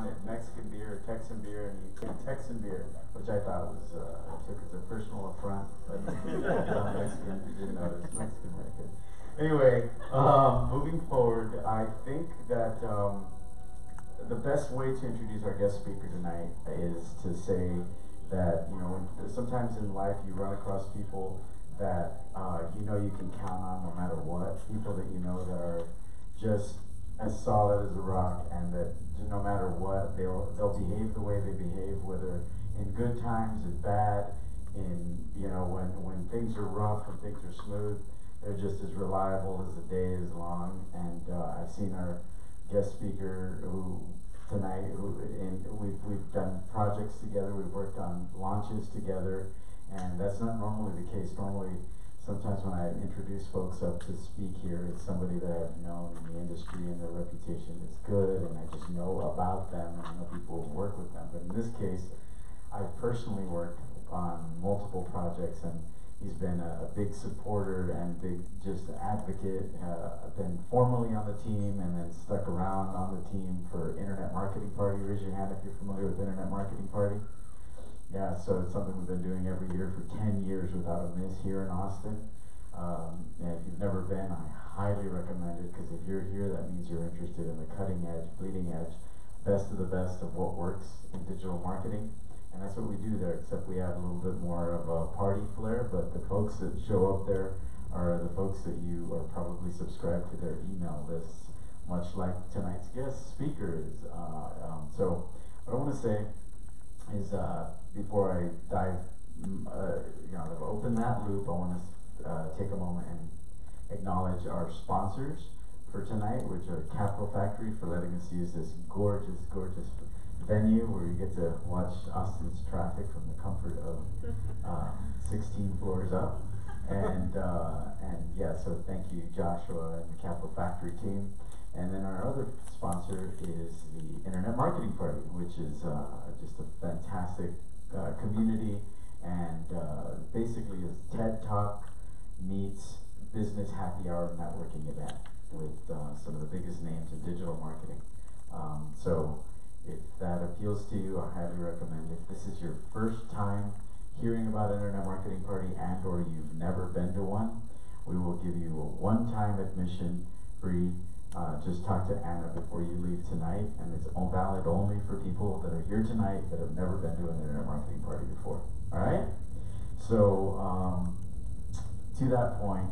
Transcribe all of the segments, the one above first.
wanted Mexican beer, Texan beer, and he took Texan beer, which I thought was, took as a personal affront, but I'm Mexican, you didn't notice, Mexican American. Anyway, moving forward, I think that the best way to introduce our guest speaker tonight is to say that, you know, sometimes in life you run across people that you know you can count on no matter what, people that you know that are just as solid as a rock, and that no matter what, they'll behave the way they behave, whether in good times and bad, in, you know, when things are rough and things are smooth, they're just as reliable as the day is long. And I've seen our guest speaker tonight, and we've done projects together, we've worked on launches together, and that's not normally the case. Normally, sometimes when I introduce folks up to speak here, it's somebody that I've known in the industry and their reputation is good, and I just know about them and I know people who work with them. But in this case, I've personally worked on multiple projects, and he's been a big supporter and big just advocate. Been formally on the team and then stuck around on the team for Internet Marketing Party. Raise your hand if you're familiar with Internet Marketing Party. Yeah, so it's something we've been doing every year for 10 years without a miss here in Austin. And if you've never been, I highly recommend it, because if you're here, that means you're interested in the cutting edge, bleeding edge, best of the best of what works in digital marketing. And that's what we do there, except we have a little bit more of a party flair, but the folks that show up there are the folks that you are probably subscribed to their email lists, much like tonight's guest speaker is. So what I want to say is, before I dive, you know, open that loop, I want to take a moment and acknowledge our sponsors for tonight, which are Capital Factory, for letting us use this gorgeous, gorgeous venue where you get to watch Austin's traffic from the comfort of 16 floors up. And yeah, so thank you, Joshua and the Capital Factory team. And then our other sponsor is the Internet Marketing Party, which is just a fantastic community, and basically is TED Talk meets business happy hour networking event with some of the biggest names in digital marketing. So if that appeals to you, I highly recommend it. If this is your first time hearing about Internet Marketing Party, and or you've never been to one, we will give you a one-time admission free. Just talk to Anna before you leave tonight, and it's valid only for people that are here tonight that have never been to an Internet Marketing Party before. All right? So to that point,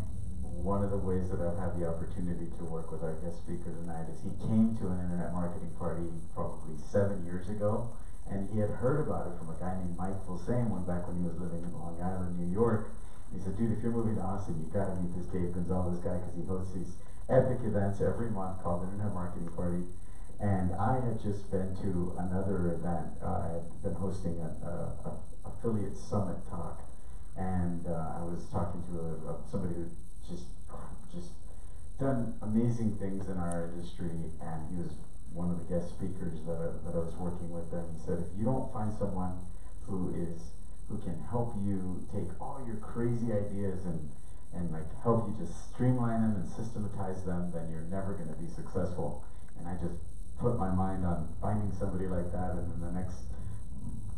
one of the ways that I've had the opportunity to work with our guest speaker tonight is he came to an Internet Marketing Party probably 7 years ago, and he had heard about it from a guy named Mike Fulsame back when he was living in Long Island, New York. He said, dude, if you're moving to Austin, you've got to meet this Dave Gonzalez guy, because he hosts these epic events every month called Internet Marketing Party. And I had just been to another event. I had been hosting an affiliate summit talk, and I was talking to somebody who just done amazing things in our industry, and he was one of the guest speakers that I was working with. And he said, if you don't find someone who can help you take all your crazy ideas and like help you just streamline them and systematize them, then you're never going to be successful. And I just put my mind on finding somebody like that, and in the next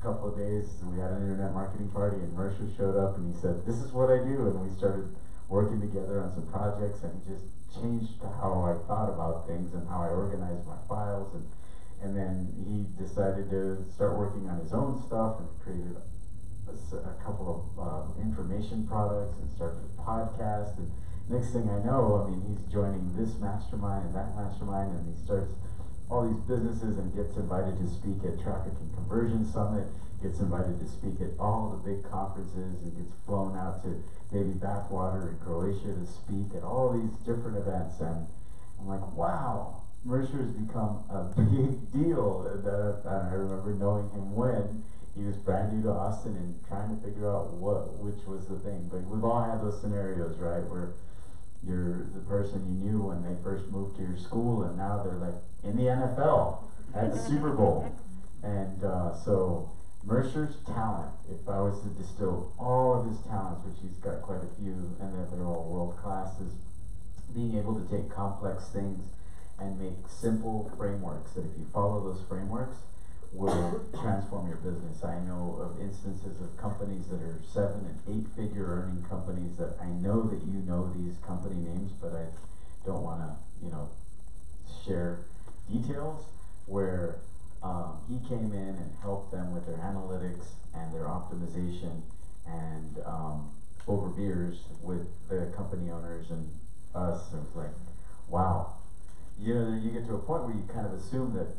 couple of days we had an Internet Marketing Party, and Mercer showed up and he said, this is what I do, and we started working together on some projects, and it just changed how I thought about things and how I organized my files, and then he decided to start working on his own stuff and created a couple of information products and started a podcast. And next thing I know, I mean, he's joining this mastermind and that mastermind, and he starts all these businesses and gets invited to speak at Traffic and Conversion Summit, gets invited to speak at all the big conferences, and gets flown out to Baby Bathwater in Croatia to speak at all these different events. And I'm like, wow, Mercer has become a big deal. And I remember knowing him when he was brand new to Austin and trying to figure out which was the thing. But we've all had those scenarios, right, where you're the person you knew when they first moved to your school, and now they're like in the NFL at the Super Bowl. And so Mercer's talent, if I was to distill all of his talents, which he's got quite a few, and that they're all world class, is being able to take complex things and make simple frameworks that if you follow those frameworks will transform your business. I know of instances of companies that are 7- and 8-figure earning companies that I know that you know these company names, but I don't want to, share details, where he came in and helped them with their analytics and their optimization, and over beers with the company owners and us. It was like, wow. You get to a point where you kind of assume that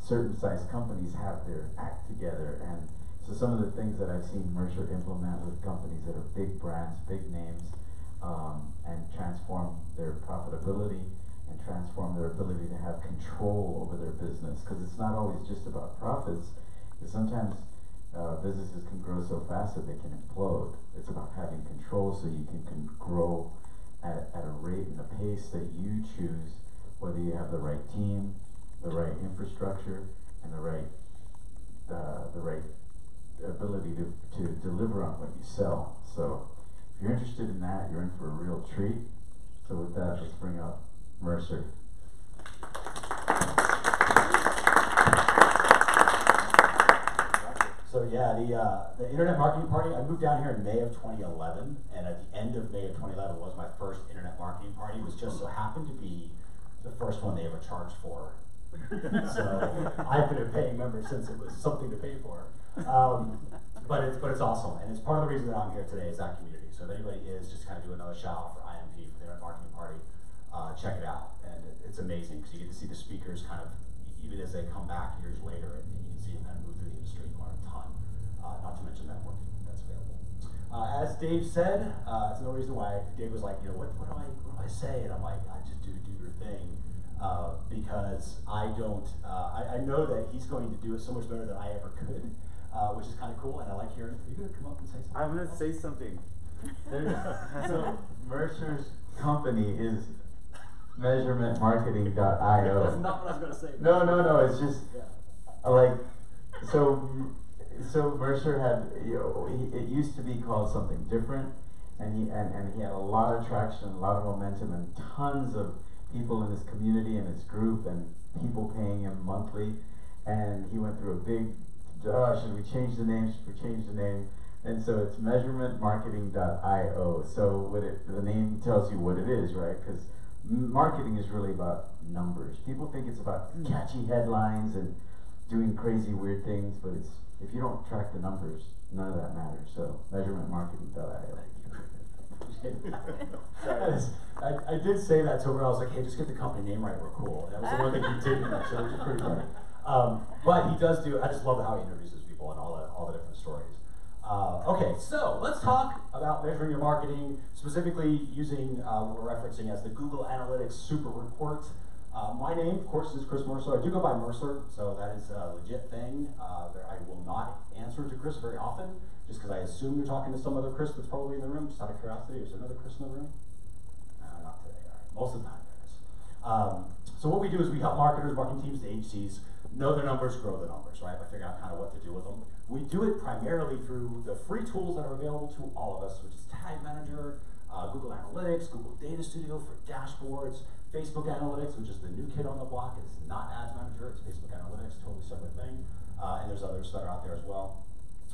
certain size companies have their act together, and so some of the things that I've seen Mercer implement with companies that are big brands, big names, and transform their profitability and transform their ability to have control over their business, because it's not always just about profits, because sometimes businesses can grow so fast that they can implode. It's about having control so you can grow at a rate and a pace that you choose, whether you have the right team, the right infrastructure, and the right ability to deliver on what you sell. So if you're interested in that, you're in for a real treat. So with that, let's bring up Mercer. So yeah, the Internet Marketing Party, I moved down here in May of 2011, and at the end of May of 2011 was my first Internet Marketing Party. It was just so happened to be the first one they ever charged for. So I've been a paying member since it was something to pay for. But it's awesome, and it's part of the reason that I'm here today is that community. So if anybody is, just kind of do another shout out for IMP, for the Internet Marketing Party, check it out. And it's amazing because you get to see the speakers kind of, even as they come back years later, and you can see them kind of move through the industry and learn a ton, not to mention networking that's available. As Dave said, it's no reason why Dave was like, what do I say? And I'm like, I just do your thing. Because I don't, I know that he's going to do it so much better than I ever could, which is kind of cool, and I like hearing it. Are you going to come up and say something? I'm going to say something. So Mercer's company is measurementmarketing.io. That's not what I was going to say. No, it's just like, so Mercer had, it used to be called something different, and he had a lot of traction, a lot of momentum, and tons of people in his community and his group, and people paying him monthly. And he went through a big, should we change the name? Should we change the name? And so it's measurementmarketing.io. So the name tells you what it is, right? Because marketing is really about numbers. People think it's about catchy headlines and doing crazy weird things, but it's, if you don't track the numbers, none of that matters. So measurementmarketing.io. I did say that to him. I was like, hey, just get the company name right, we're cool. And that was the one thing he did mention, which is pretty funny. But he does do, I just love how he introduces people and all the different stories. Okay, so let's talk about measuring your marketing, specifically using what we're referencing as the Google Analytics Super Report. My name, of course, is Chris Mercer. I do go by Mercer, so that is a legit thing. I will not answer to Chris very often, just because I assume you're talking to some other Chris that's probably in the room. Just out of curiosity, is there another Chris in the room? Not today, all right. Most of the time there is. So what we do is we help marketers, marketing teams, the agencies, know their numbers, grow the numbers, right? By figuring out kind of what to do with them. We do it primarily through the free tools that are available to all of us, which is Tag Manager, Google Analytics, Google Data Studio for dashboards, Facebook Analytics, which is the new kid on the block. It's not Ads Manager, it's Facebook Analytics, totally separate thing. And there's others that are out there as well.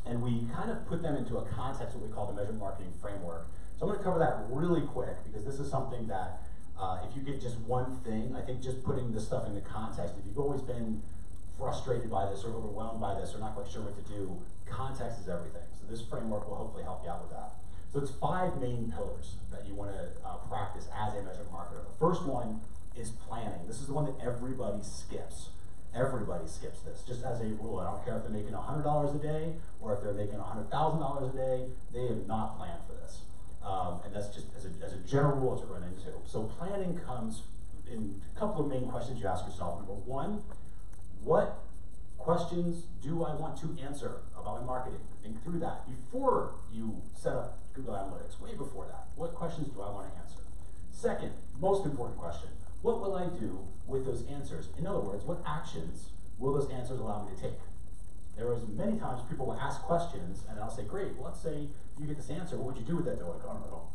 And we kind of put them into a context, what we call the measurement marketing framework. So I'm going to cover that really quick, because this is something that if you get just one thing, I think just putting this stuff into context, if you've always been frustrated by this or overwhelmed by this or not quite sure what to do, context is everything. So this framework will hopefully help you out with that. So it's 5 main pillars that you want to practice as a measurement marketer. The first one is planning. This is the one that everybody skips. Everybody skips this, just as a rule. I don't care if they're making $100 a day or if they're making $100,000 a day, they have not planned for this. And that's just as a general rule to run into. So planning comes in a couple of main questions you ask yourself. Number one, what questions do I want to answer about my marketing? Think through that before you set up Google Analytics, way before that. What questions do I want to answer? Second, most important question, what will I do with those answers? In other words, what actions will those answers allow me to take? There was many times people will ask questions and I'll say, great, well, let's say you get this answer, what would you do with that? They're like, oh, no.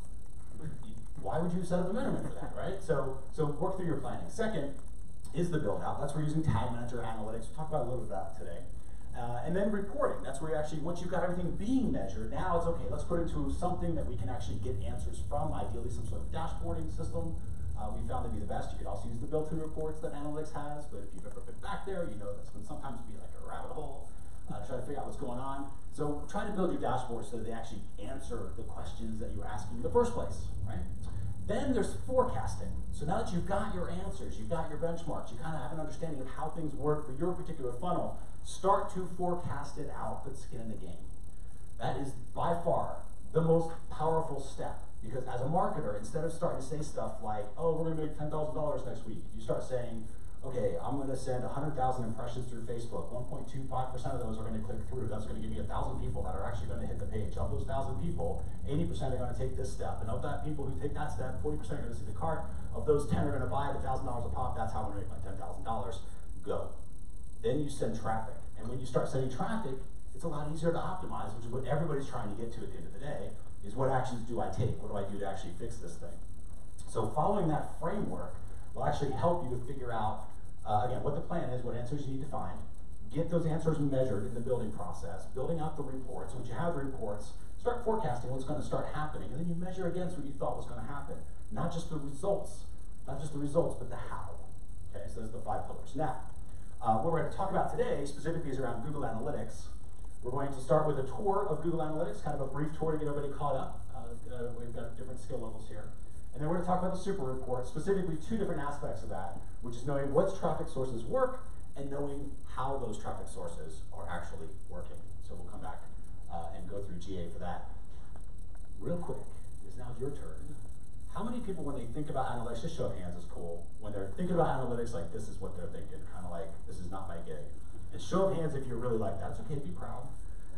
Why would you set up a measurement for that, right? So work through your planning. Second, is the build out. That's where we're using Tag Manager Analytics. We'll talk about a little bit of that today. And then reporting. That's where you actually, once you've got everything being measured, now it's okay, let's put it into something that we can actually get answers from, ideally some sort of dashboarding system. We found to be the best. You could also use the built-in reports that Analytics has, but if you've ever been back there, you know that's going to sometimes be like a rabbit hole, try to figure out what's going on. So try to build your dashboards so that they actually answer the questions that you were asking in the first place, right? Then there's forecasting. So now that you've got your answers, you've got your benchmarks, you kind of have an understanding of how things work for your particular funnel, start to forecast it out, put skin in the game. That is by far the most powerful step, because as a marketer, instead of starting to say stuff like, oh, we're gonna make $10,000 next week, you start saying, okay, I'm gonna send 100,000 impressions through Facebook, 1.25% of those are gonna click through, that's gonna give me 1,000 people that are actually gonna hit the page. Of those 1,000 people, 80% are gonna take this step, and of that people who take that step, 40% are gonna see the cart, of those 10 are gonna buy at $1,000 a pop, that's how I'm gonna make my $10,000, go. Then you send traffic, and when you start sending traffic, it's a lot easier to optimize, which is what everybody's trying to get to at the end of the day, is what actions do I take? What do I do to actually fix this thing? So following that framework will actually help you to figure out, again, what the plan is, what answers you need to find, get those answers measured in the building process, building out the reports. Once you have the reports, start forecasting what's going to start happening, and then you measure against what you thought was going to happen. Not just the results, but the how. Okay, so those are the 5 pillars. Now, what we're going to talk about today specifically is around Google Analytics. We're going to start with a tour of Google Analytics, kind of a brief tour to get everybody caught up. We've got different skill levels here. And then we're going to talk about the super report, specifically 2 different aspects of that, which is knowing what traffic sources work and knowing how those traffic sources are actually working. So we'll come back and go through GA for that. Real quick, it's now your turn. How many people, when they think about analytics, just show of hands is cool, when they're thinking about analytics, like this is what they're thinking, kind of like, this is not my gig. And show of hands if you're really like that. It's okay to be proud.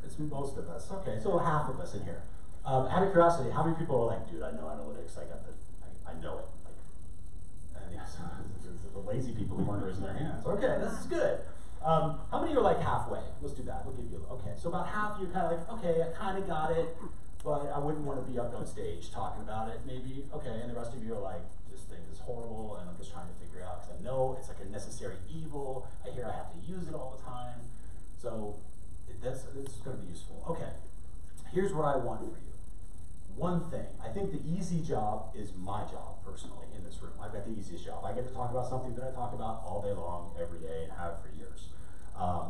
It's most of us. Okay, so half of us in here. Out of curiosity, how many people are like, dude, I know analytics, I know it. Like, and yes, the lazy people who weren't raising their hands. Okay, this is good. How many are like halfway? Let's do that. We'll give you, okay. So about half you kind of like, okay, I kind of got it, but I wouldn't want to be up on stage talking about it, maybe. Okay, and the rest of you are like, this thing is horrible, and I'm just trying to figure out, because I know it's like a necessary evil. I hear I have to use it all the time. So this is going to be useful. Okay, here's what I want for you. One thing, I think the easy job is my job, personally, in this room. I've got the easiest job. I get to talk about something that I talk about all day long, every day, and have for years.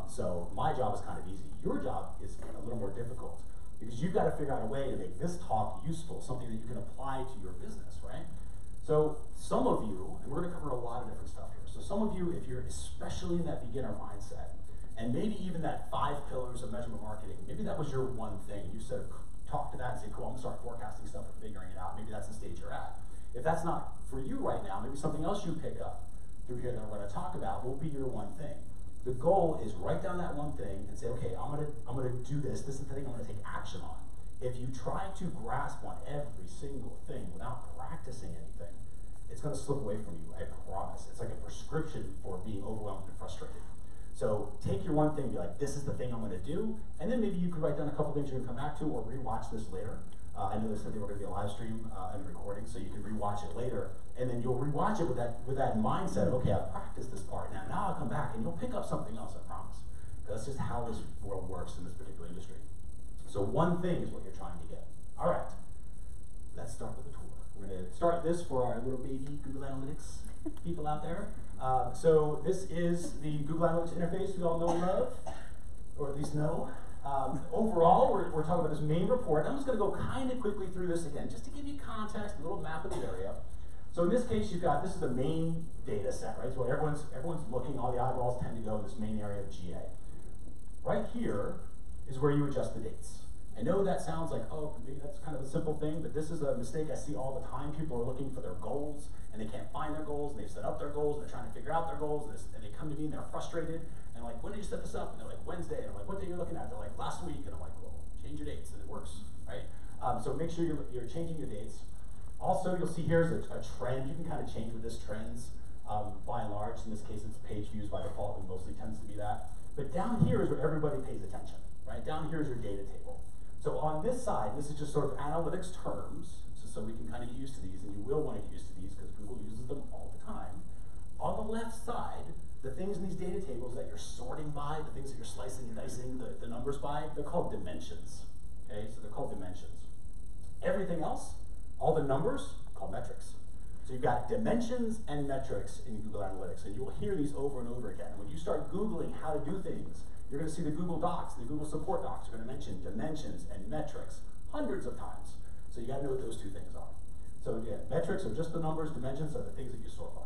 So my job is kind of easy. Your job is a little more difficult, because you've got to figure out a way to make this talk useful, something that you can apply to your business, right? So some of you, and we're going to cover a lot of different stuff here, so some of you, if you're especially in that beginner mindset, and maybe even that 5 pillars of measurement marketing, maybe that was your one thing, you said, talk to that and say, cool, I'm going to start forecasting stuff and figuring it out. Maybe that's the stage you're at. If that's not for you right now, maybe something else you pick up through here that we're going to talk about will be your one thing. The goal is write down that one thing and say, okay, I'm gonna do this. This is the thing I'm going to take action on. If you try to grasp on every single thing without practicing anything, it's going to slip away from you, I promise. It's like a prescription for being overwhelmed and frustrated. So take your one thing and be like, this is the thing I'm going to do, and then maybe you could write down a couple things you're going to come back to or rewatch this later. I know they said they were going to be a live stream and recording, so you can rewatch it later, and then you'll rewatch it with that mindset of, okay, I've practiced this part, now I'll come back and you'll pick up something else, I promise. Because that's just how this world works in this particular industry. So one thing is what you're trying to get. All right, let's start with the tour. We're going to start this for our little baby Google Analytics people out there. So this is the Google Analytics interface we all know and love, or at least know. Overall, we're talking about this main report. I'm just going to go kind of quickly through this again, just to give you context, a little map of the area. So in this case, you've got, this is the main data set, right? So everyone's looking, all the eyeballs tend to go in this main area of GA. Right here is where you adjust the dates. I know that sounds like, oh, maybe that's kind of a simple thing, but this is a mistake I see all the time. People are looking for their goals, and they can't find their goals, and they've set up their goals, and they're trying to figure out their goals, and they come to me and they're frustrated, and I'm like, when did you set this up? And they're like, Wednesday, and I'm like, what day are you looking at? They're like, last week, and I'm like, well, change your dates, and it works, right? So make sure you're changing your dates. Also, you'll see here's a trend. You can kind of change with this trends by and large. In this case, it's page views by default, and mostly tends to be that. But down here is where everybody pays attention, right? Down here is your data table. So on this side, this is just sort of analytics terms, so we can kind of get used to these, and you will want to get used to these because Google uses them all the time. On the left side, the things in these data tables that you're sorting by, the things that you're slicing and dicing the numbers by, they're called dimensions. Okay, so they're called dimensions. Everything else, all the numbers, called metrics. So you've got dimensions and metrics in Google Analytics, and you will hear these over and over again. When you start Googling how to do things, you're going to see the Google Docs, the Google support docs are going to mention dimensions and metrics hundreds of times. So you got to know what those two things are. So again, metrics are just the numbers, dimensions are the things that you sort by.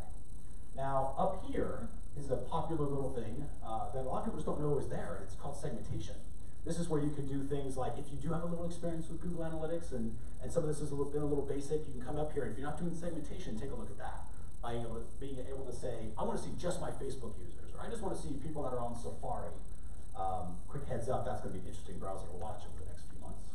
Now, up here is a popular little thing that a lot of people just don't know is there, and it's called segmentation. This is where you can do things like, if you do have a little experience with Google Analytics, and some of this has been a little basic, you can come up here, and if you're not doing segmentation, take a look at that. By being able to say, I want to see just my Facebook users, or I just want to see people that are on Safari. Quick heads up, that's going to be an interesting browser to watch over the next few months.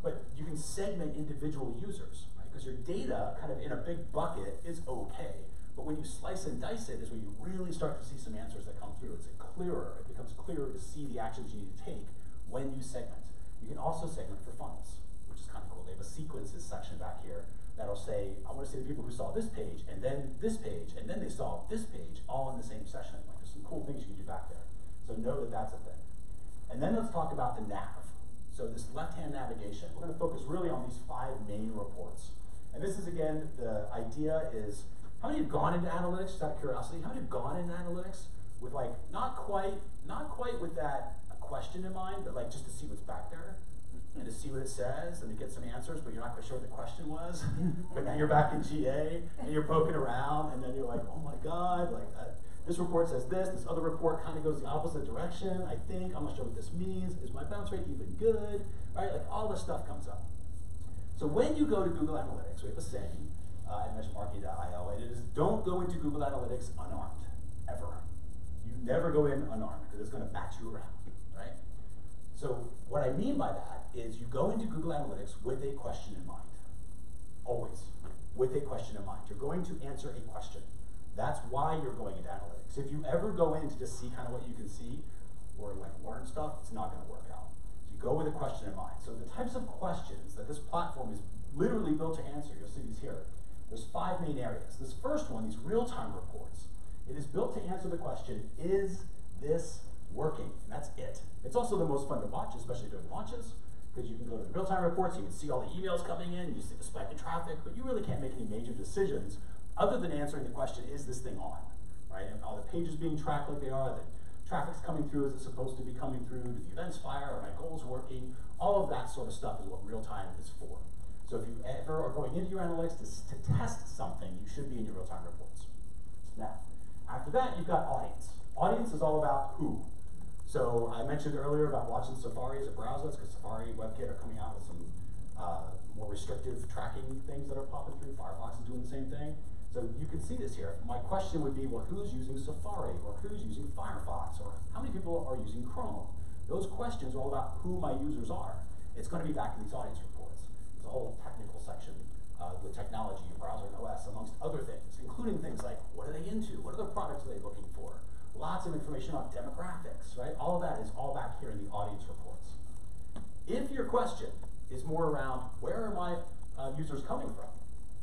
But you can segment individual users, right? Because your data, kind of in a big bucket, is okay. But when you slice and dice it is when you really start to see some answers that come through. It becomes clearer to see the actions you need to take when you segment. You can also segment for funnels, which is kind of cool. They have a sequences section back here that'll say, I want to see the people who saw this page, and then this page, and then they saw this page, all in the same session. Like, there's some cool things you can do back there. So know that that's a thing. And then let's talk about the nav. So this left-hand navigation, we're going to focus really on these 5 main reports. And this is, again, the idea is, how many have gone into analytics, just out of curiosity? How many have gone into analytics with like, not quite with that question in mind, but like just to see what's back there and to see what it says and to get some answers, but you're not quite sure what the question was. But now you're back in GA and you're poking around, and then you're like, oh my God, like this report says this other report kind of goes the opposite direction, I think, I'm not sure what this means, is my bounce rate even good, right? Like all this stuff comes up. So when you go to Google Analytics, we have a saying, at measuremarketing.io, and it is, don't go into Google Analytics unarmed, ever. You never go in unarmed, because it's going to bat you around, right? So what I mean by that is you go into Google Analytics with a question in mind. Always, with a question in mind. You're going to answer a question. That's why you're going into analytics. If you ever go in to just see kind of what you can see, or like learn stuff, it's not going to work out. So you go with a question in mind. So the types of questions that this platform is literally built to answer, you'll see these here. There's 5 main areas. This first one, these real-time reports, it is built to answer the question, is this working? And that's it. It's also the most fun to watch, especially during launches, because you can go to the real-time reports, you can see all the emails coming in, you see the spike in traffic, but you really can't make any major decisions other than answering the question, is this thing on? Right? And are the pages being tracked like they are? The traffic's coming through as it's supposed to be coming through? Do the events fire? Are my goals working? All of that sort of stuff is what real-time is for. So if you ever are going into your analytics to test something, you should be in your real-time reports. Now, after that, you've got audience. Audience is all about who. So I mentioned earlier about watching Safari as a browser, because Safari and WebKit are coming out with some more restrictive tracking things that are popping through. Firefox is doing the same thing. So you can see this here. My question would be, well, who's using Safari, or who's using Firefox, or how many people are using Chrome? Those questions are all about who my users are. It's going to be back in these audience reports. There's a whole technical section with technology, browser, and OS, amongst other things, including things like, what are they into? What other products are they looking for? Lots of information on demographics, right? All of that is all back here in the audience reports. If your question is more around, where are my users coming from?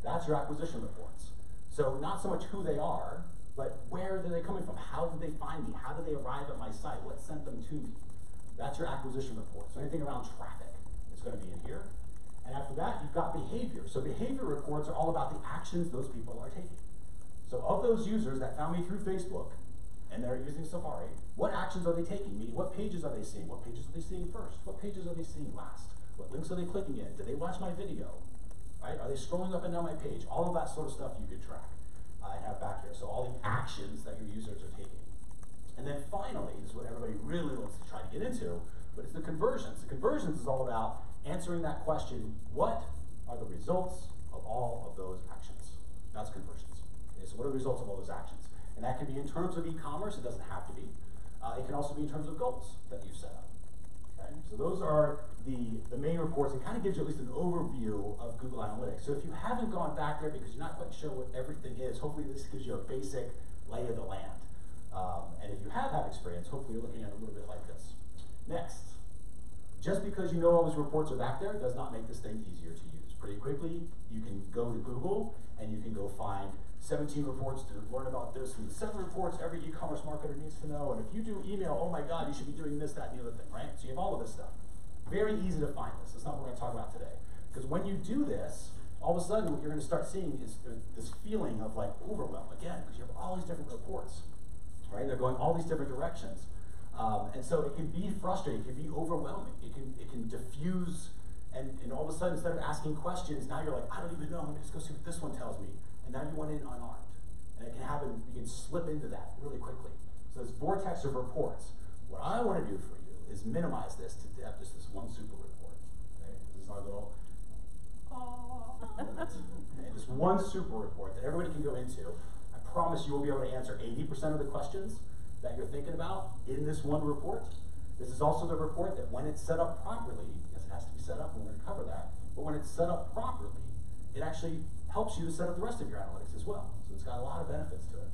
That's your acquisition reports. So not so much who they are, but where are they coming from? How did they find me? How did they arrive at my site? What sent them to me? That's your acquisition report. So anything around traffic is going to be in here. And after that, you've got behavior. So behavior reports are all about the actions those people are taking. So of those users that found me through Facebook, and they're using Safari, what actions are they taking? Meaning, what pages are they seeing? What pages are they seeing first? What pages are they seeing last? What links are they clicking in? Did they watch my video? Right? Are they scrolling up and down my page? All of that sort of stuff you could track and have back here. So all the actions that your users are taking. And then finally, this is what everybody really wants to try to get into, but it's the conversions. The conversions is all about answering that question, what are the results of all of those actions? That's conversions. Okay, so what are the results of all those actions? And that can be in terms of e-commerce, it doesn't have to be. It can also be in terms of goals that you've set up. Okay? So those are the main reports. It kind of gives you at least an overview of Google Analytics. So if you haven't gone back there because you're not quite sure what everything is, hopefully this gives you a basic lay of the land. And if you have had experience, hopefully you're looking at it a little bit like this. Next, just because you know all these reports are back there does not make this thing easier to use. Pretty quickly, you can go to Google and you can go find 17 reports to learn about this, and 7 reports every e-commerce marketer needs to know, and if you do email, oh my god, you should be doing this, that, and the other thing, right? So you have all of this stuff. Very easy to find this. That's not what we're going to talk about today. Because when you do this, all of a sudden what you're going to start seeing is this feeling of like overwhelm again, because you have all these different reports, right? They're going all these different directions. And so it can be frustrating, it can be overwhelming, it can diffuse, and all of a sudden, instead of asking questions, now you're like, I don't even know, let me just go see what this one tells me. And now you went in unarmed. And it can happen, you can slip into that really quickly. So this vortex of reports, what I want to do for you is minimize this to have just this one super report. Okay? This is our little, okay, this one super report that everybody can go into. I promise you will be able to answer 80% of the questions that you're thinking about in this one report. This is also the report that when it's set up properly, yes, it has to be set up, and we're going to cover that, but when it's set up properly, it actually helps you to set up the rest of your analytics as well. So it's got a lot of benefits to it.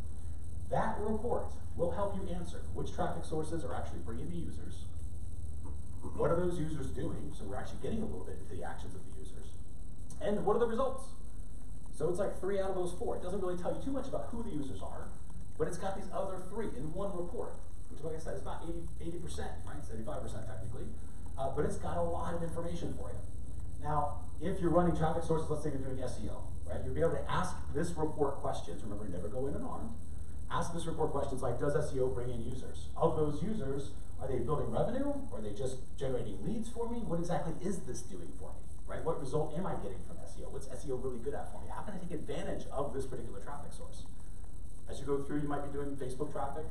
That report will help you answer which traffic sources are actually bringing the users, what are those users doing, so we're actually getting a little bit into the actions of the users, and what are the results? So it's like 3 out of those 4. It doesn't really tell you too much about who the users are, but it's got these other 3 in one report, which, like I said, is about 80%, right? 75% technically. But it's got a lot of information for you. Now, if you're running traffic sources, let's say you're doing SEO, right? You'll be able to ask this report questions. Remember, never go in unarmed. Ask this report questions like, does SEO bring in users? Of those users, are they building revenue? Or are they just generating leads for me? What exactly is this doing for me, right? What result am I getting from SEO? What's SEO really good at for me? How can I take advantage of this particular traffic source? As you go through, you might be doing Facebook traffic.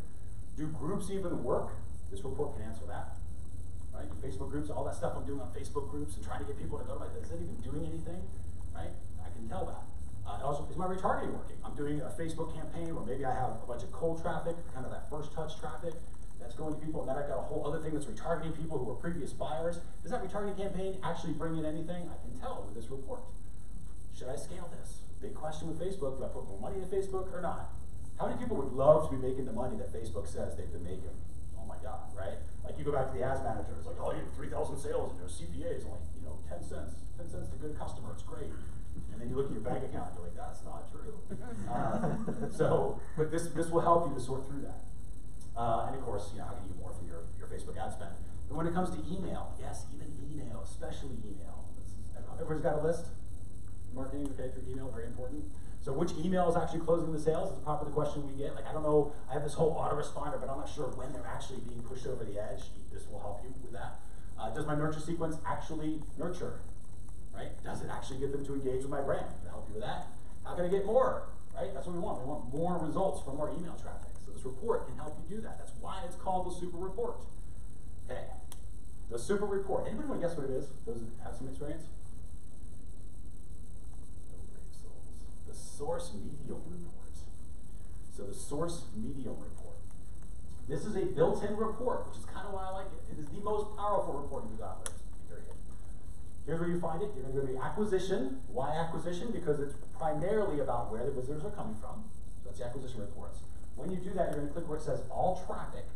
Do groups even work? This report can answer that. Right? Facebook groups, all that stuff I'm doing on Facebook groups and trying to get people to go to my, is it even doing anything? Right? I can tell that. Also, is my retargeting working? I'm doing a Facebook campaign where maybe I have a bunch of cold traffic, kind of that first touch traffic that's going to people, and then I've got a whole other thing that's retargeting people who were previous buyers. Does that retargeting campaign actually bring in anything? I can tell with this report. Should I scale this? Big question with Facebook, do I put more money into Facebook or not? How many people would love to be making the money that Facebook says they've been making? Oh my God, right? Like you go back to the ads manager, it's like, oh, you have 3,000 sales and your CPA is only, 10 cents. 10 cents to a good customer, it's great. And then you look at your bank account and you're like, that's not true. But this will help you to sort through that. And of course, how can you get more from your Facebook ad spend? But when it comes to email, yes, even email, especially email. Everybody's got a list? Marketing, okay, through email, very important. So which email is actually closing the sales is a popular question we get. Like, I don't know, I have this whole autoresponder, but I'm not sure when they're actually being pushed over the edge. This will help you with that. Does my nurture sequence actually nurture? Right? Does it actually get them to engage with my brand? It'll help you with that. How can I get more? Right? That's what we want. We want more results from our email traffic. So this report can help you do that. That's why it's called the super report. Okay. The super report. Anybody want to guess what it is? Those that have some experience? The source medium report. So the source medium report. This is a built-in report, which is kind of why I like it. It is the most powerful report you've got with, period. Here's where you find it. You're going to go to the acquisition. Why acquisition? Because it's primarily about where the visitors are coming from. So that's the acquisition reports. When you do that, you're going to click where it says all traffic.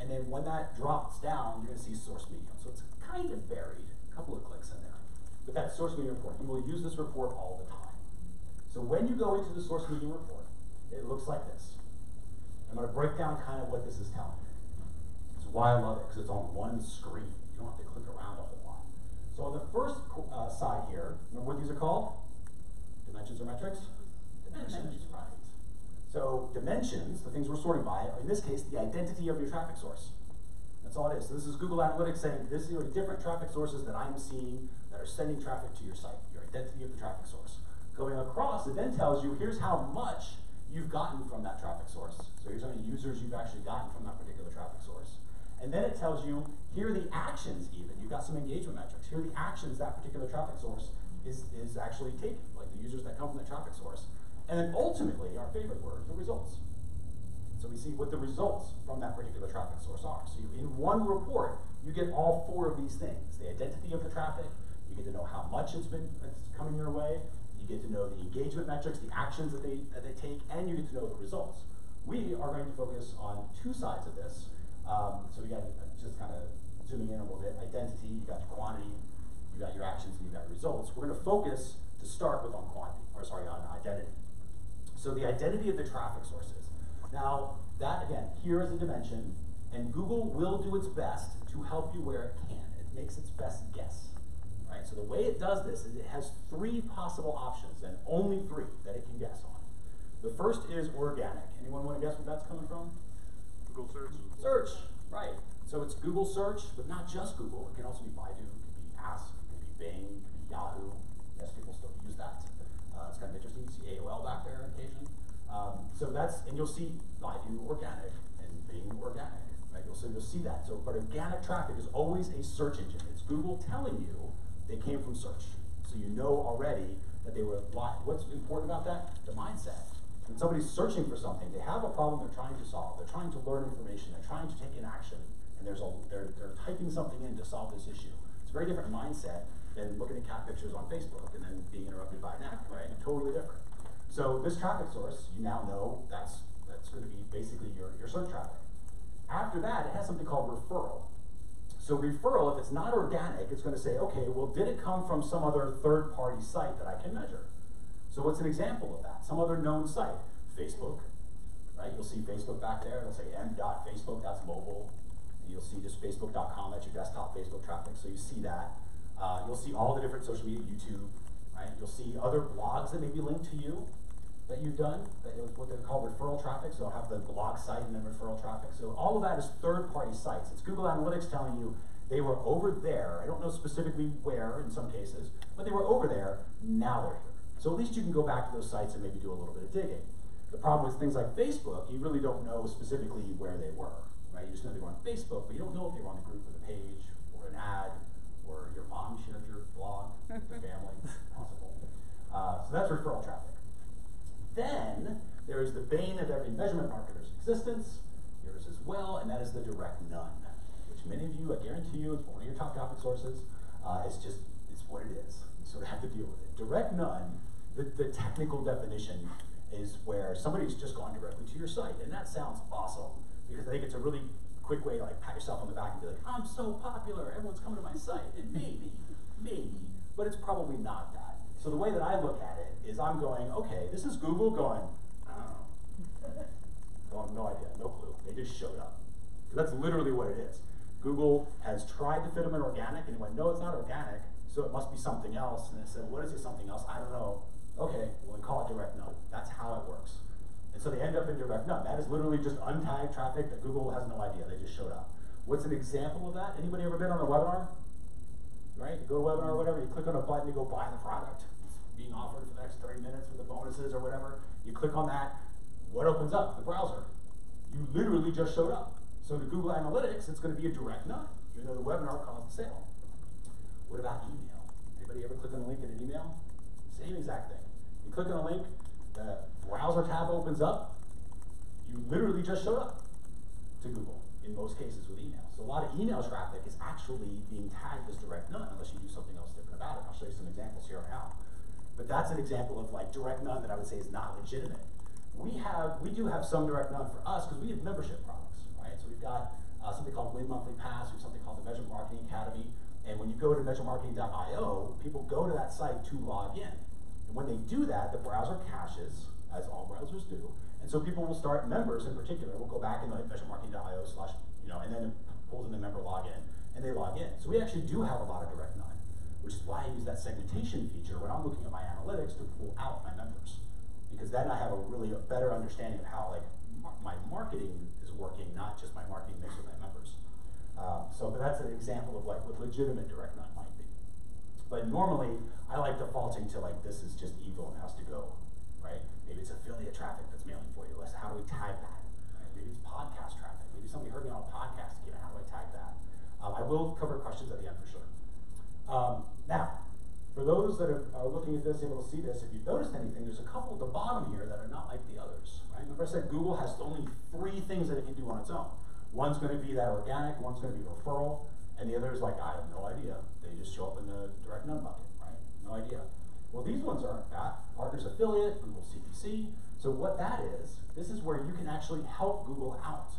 And then when that drops down, you're going to see source medium. So it's kind of buried. A couple of clicks in there. But that source medium report, you will use this report all the time. So when you go into the source medium report, it looks like this. I'm going to break down kind of what this is telling you. It's why I love it, because it's on one screen. You don't have to click around a whole lot. So on the first side here, remember what these are called? Dimensions or metrics? Dimensions, right. So dimensions, the things we're sorting by, in this case, the identity of your traffic source. That's all it is. So this is Google Analytics saying, this are different traffic sources that I'm seeing that are sending traffic to your site, your identity of the traffic source. Going across, it then tells you, here's how much you've gotten from that traffic source. So here's how many users you've actually gotten from that particular traffic source. And then it tells you, here are the actions even. You've got some engagement metrics. Here are the actions that particular traffic source is actually taking, like the users that come from the traffic source. And then ultimately, our favorite word, the results. So we see what the results from that particular traffic source are. So in one report, you get all 4 of these things. The identity of the traffic, you get to know how much it's coming your way, you get to know the engagement metrics, the actions that they take, and you get to know the results. We are going to focus on 2 sides of this. So we got just kind of zooming in a little bit. Identity, you got your quantity, you got your actions, and you got your results. We're going to focus to start with on identity. So the identity of the traffic sources. Now, that again, here is a dimension, and Google will do its best to help you where it can. It makes its best guess. Right? So the way it does this is it has 3 possible options, and only 3 that it can guess on. The first is organic. Anyone want to guess where that's coming from? Google search. Search, right. So it's Google search, but not just Google. It can also be Baidu, it can be Ask, it can be Bing, it can be Yahoo. Yes, people still use that. It's kind of interesting. You see AOL back there on occasion. So that's, and you'll see Baidu organic and Bing organic, right? You'll see that. So, but organic traffic is always a search engine. It's Google telling you they came from search. So you know already that they were, why? What's important about that? The mindset. When somebody's searching for something, they have a problem they're trying to solve. They're trying to learn information. They're trying to take an action. And they're typing something in to solve this issue. It's a very different mindset than looking at cat pictures on Facebook and then being interrupted by an ad, right? Totally different. So this traffic source, you now know that's going to be basically your search traffic. After that, it has something called referral. So referral, if it's not organic, it's going to say, okay, well, did it come from some other third-party site that I can measure? So what's an example of that? Some other known site, Facebook, right? You'll see Facebook back there. It'll say m.facebook, that's mobile. And you'll see just facebook.com, that's your desktop Facebook traffic. So you see that. You'll see all the different social media, YouTube, right? You'll see other blogs that may be linked to you that you've done, what they call referral traffic. So I'll have the blog site and then referral traffic. So all of that is third-party sites. It's Google Analytics telling you they were over there. I don't know specifically where in some cases, but they were over there, now they're here. So at least you can go back to those sites and maybe do a little bit of digging. The problem with things like Facebook, you really don't know specifically where they were, right? You just know they were on Facebook, but you don't know if they were on the group or the page, or an ad, or your mom shared your blog with your family, possible. So that's referral traffic. Then there is the bane of every measurement marketer's existence, yours as well, and that is the direct none, which many of you, I guarantee you, it's one of your top traffic sources. It's what it is. You sort of have to deal with it. Direct none, the technical definition is where somebody's just gone directly to your site, and that sounds awesome, because I think it's a really quick way to like pat yourself on the back and be like, I'm so popular, everyone's coming to my site, and maybe, but it's probably not that. So the way that I look at it is I'm going, okay, this is Google going, I don't know. Going, no idea, no clue. They just showed up. That's literally what it is. Google has tried to fit them in organic, and it went, no, it's not organic, so it must be something else. And it said, what is it, something else? I don't know. Okay, well, we call it direct none. That's how it works. And so they end up in direct none. That is literally just untagged traffic that Google has no idea. They just showed up. What's an example of that? Anybody ever been on a webinar? Right? You go to a webinar or whatever, you click on a button to go buy the product. It's being offered for the next 30 minutes with the bonuses or whatever. You click on that. What opens up? The browser. You literally just showed up. So to Google Analytics, it's going to be a direct none, even though the webinar caused the sale. What about email? Anybody ever click on a link in an email? Same exact thing. You click on a link, the browser tab opens up, you literally just showed up to Google in most cases with email. So a lot of email traffic is actually being tagged as direct none unless you do something else different about it. I'll show you some examples here on how. But that's an example of like direct none that I would say is not legitimate. We do have some direct none for us because we have membership products, right? So we've got something called Win Monthly Pass, we have something called the Measurement Marketing Academy. And when you go to measuremarketing.io, people go to that site to log in. And when they do that, the browser caches, as all browsers do. And so people will start, members in particular, will go back and like measuremarketing.io / and then it pulls in the member login, and they log in. So we actually do have a lot of direct none, which is why I use that segmentation feature when I'm looking at my analytics to pull out my members. Because then I have a better understanding of how like my marketing is working, not just my marketing mix with my members. But that's an example of like what legitimate direct none might be. But normally, I like defaulting to like, this is just evil and has to go, right? Maybe it's affiliate traffic that's mailing for you. How do we tag that? Right? Maybe it's podcast traffic. Maybe somebody heard me on a podcast again. How do I tag that? I will cover questions at the end for sure. Now, for those that are looking at this, able to see this, if you've noticed anything, there's a couple at the bottom here that are not like the others, right? Remember I said Google has only 3 things that it can do on its own. One's going to be that organic, one's going to be referral, and the other is like, I have no idea. They just show up in the direct none bucket, right? No idea. Well, these ones aren't that. Partners affiliate, Google CPC. So what that is, this is where you can actually help Google out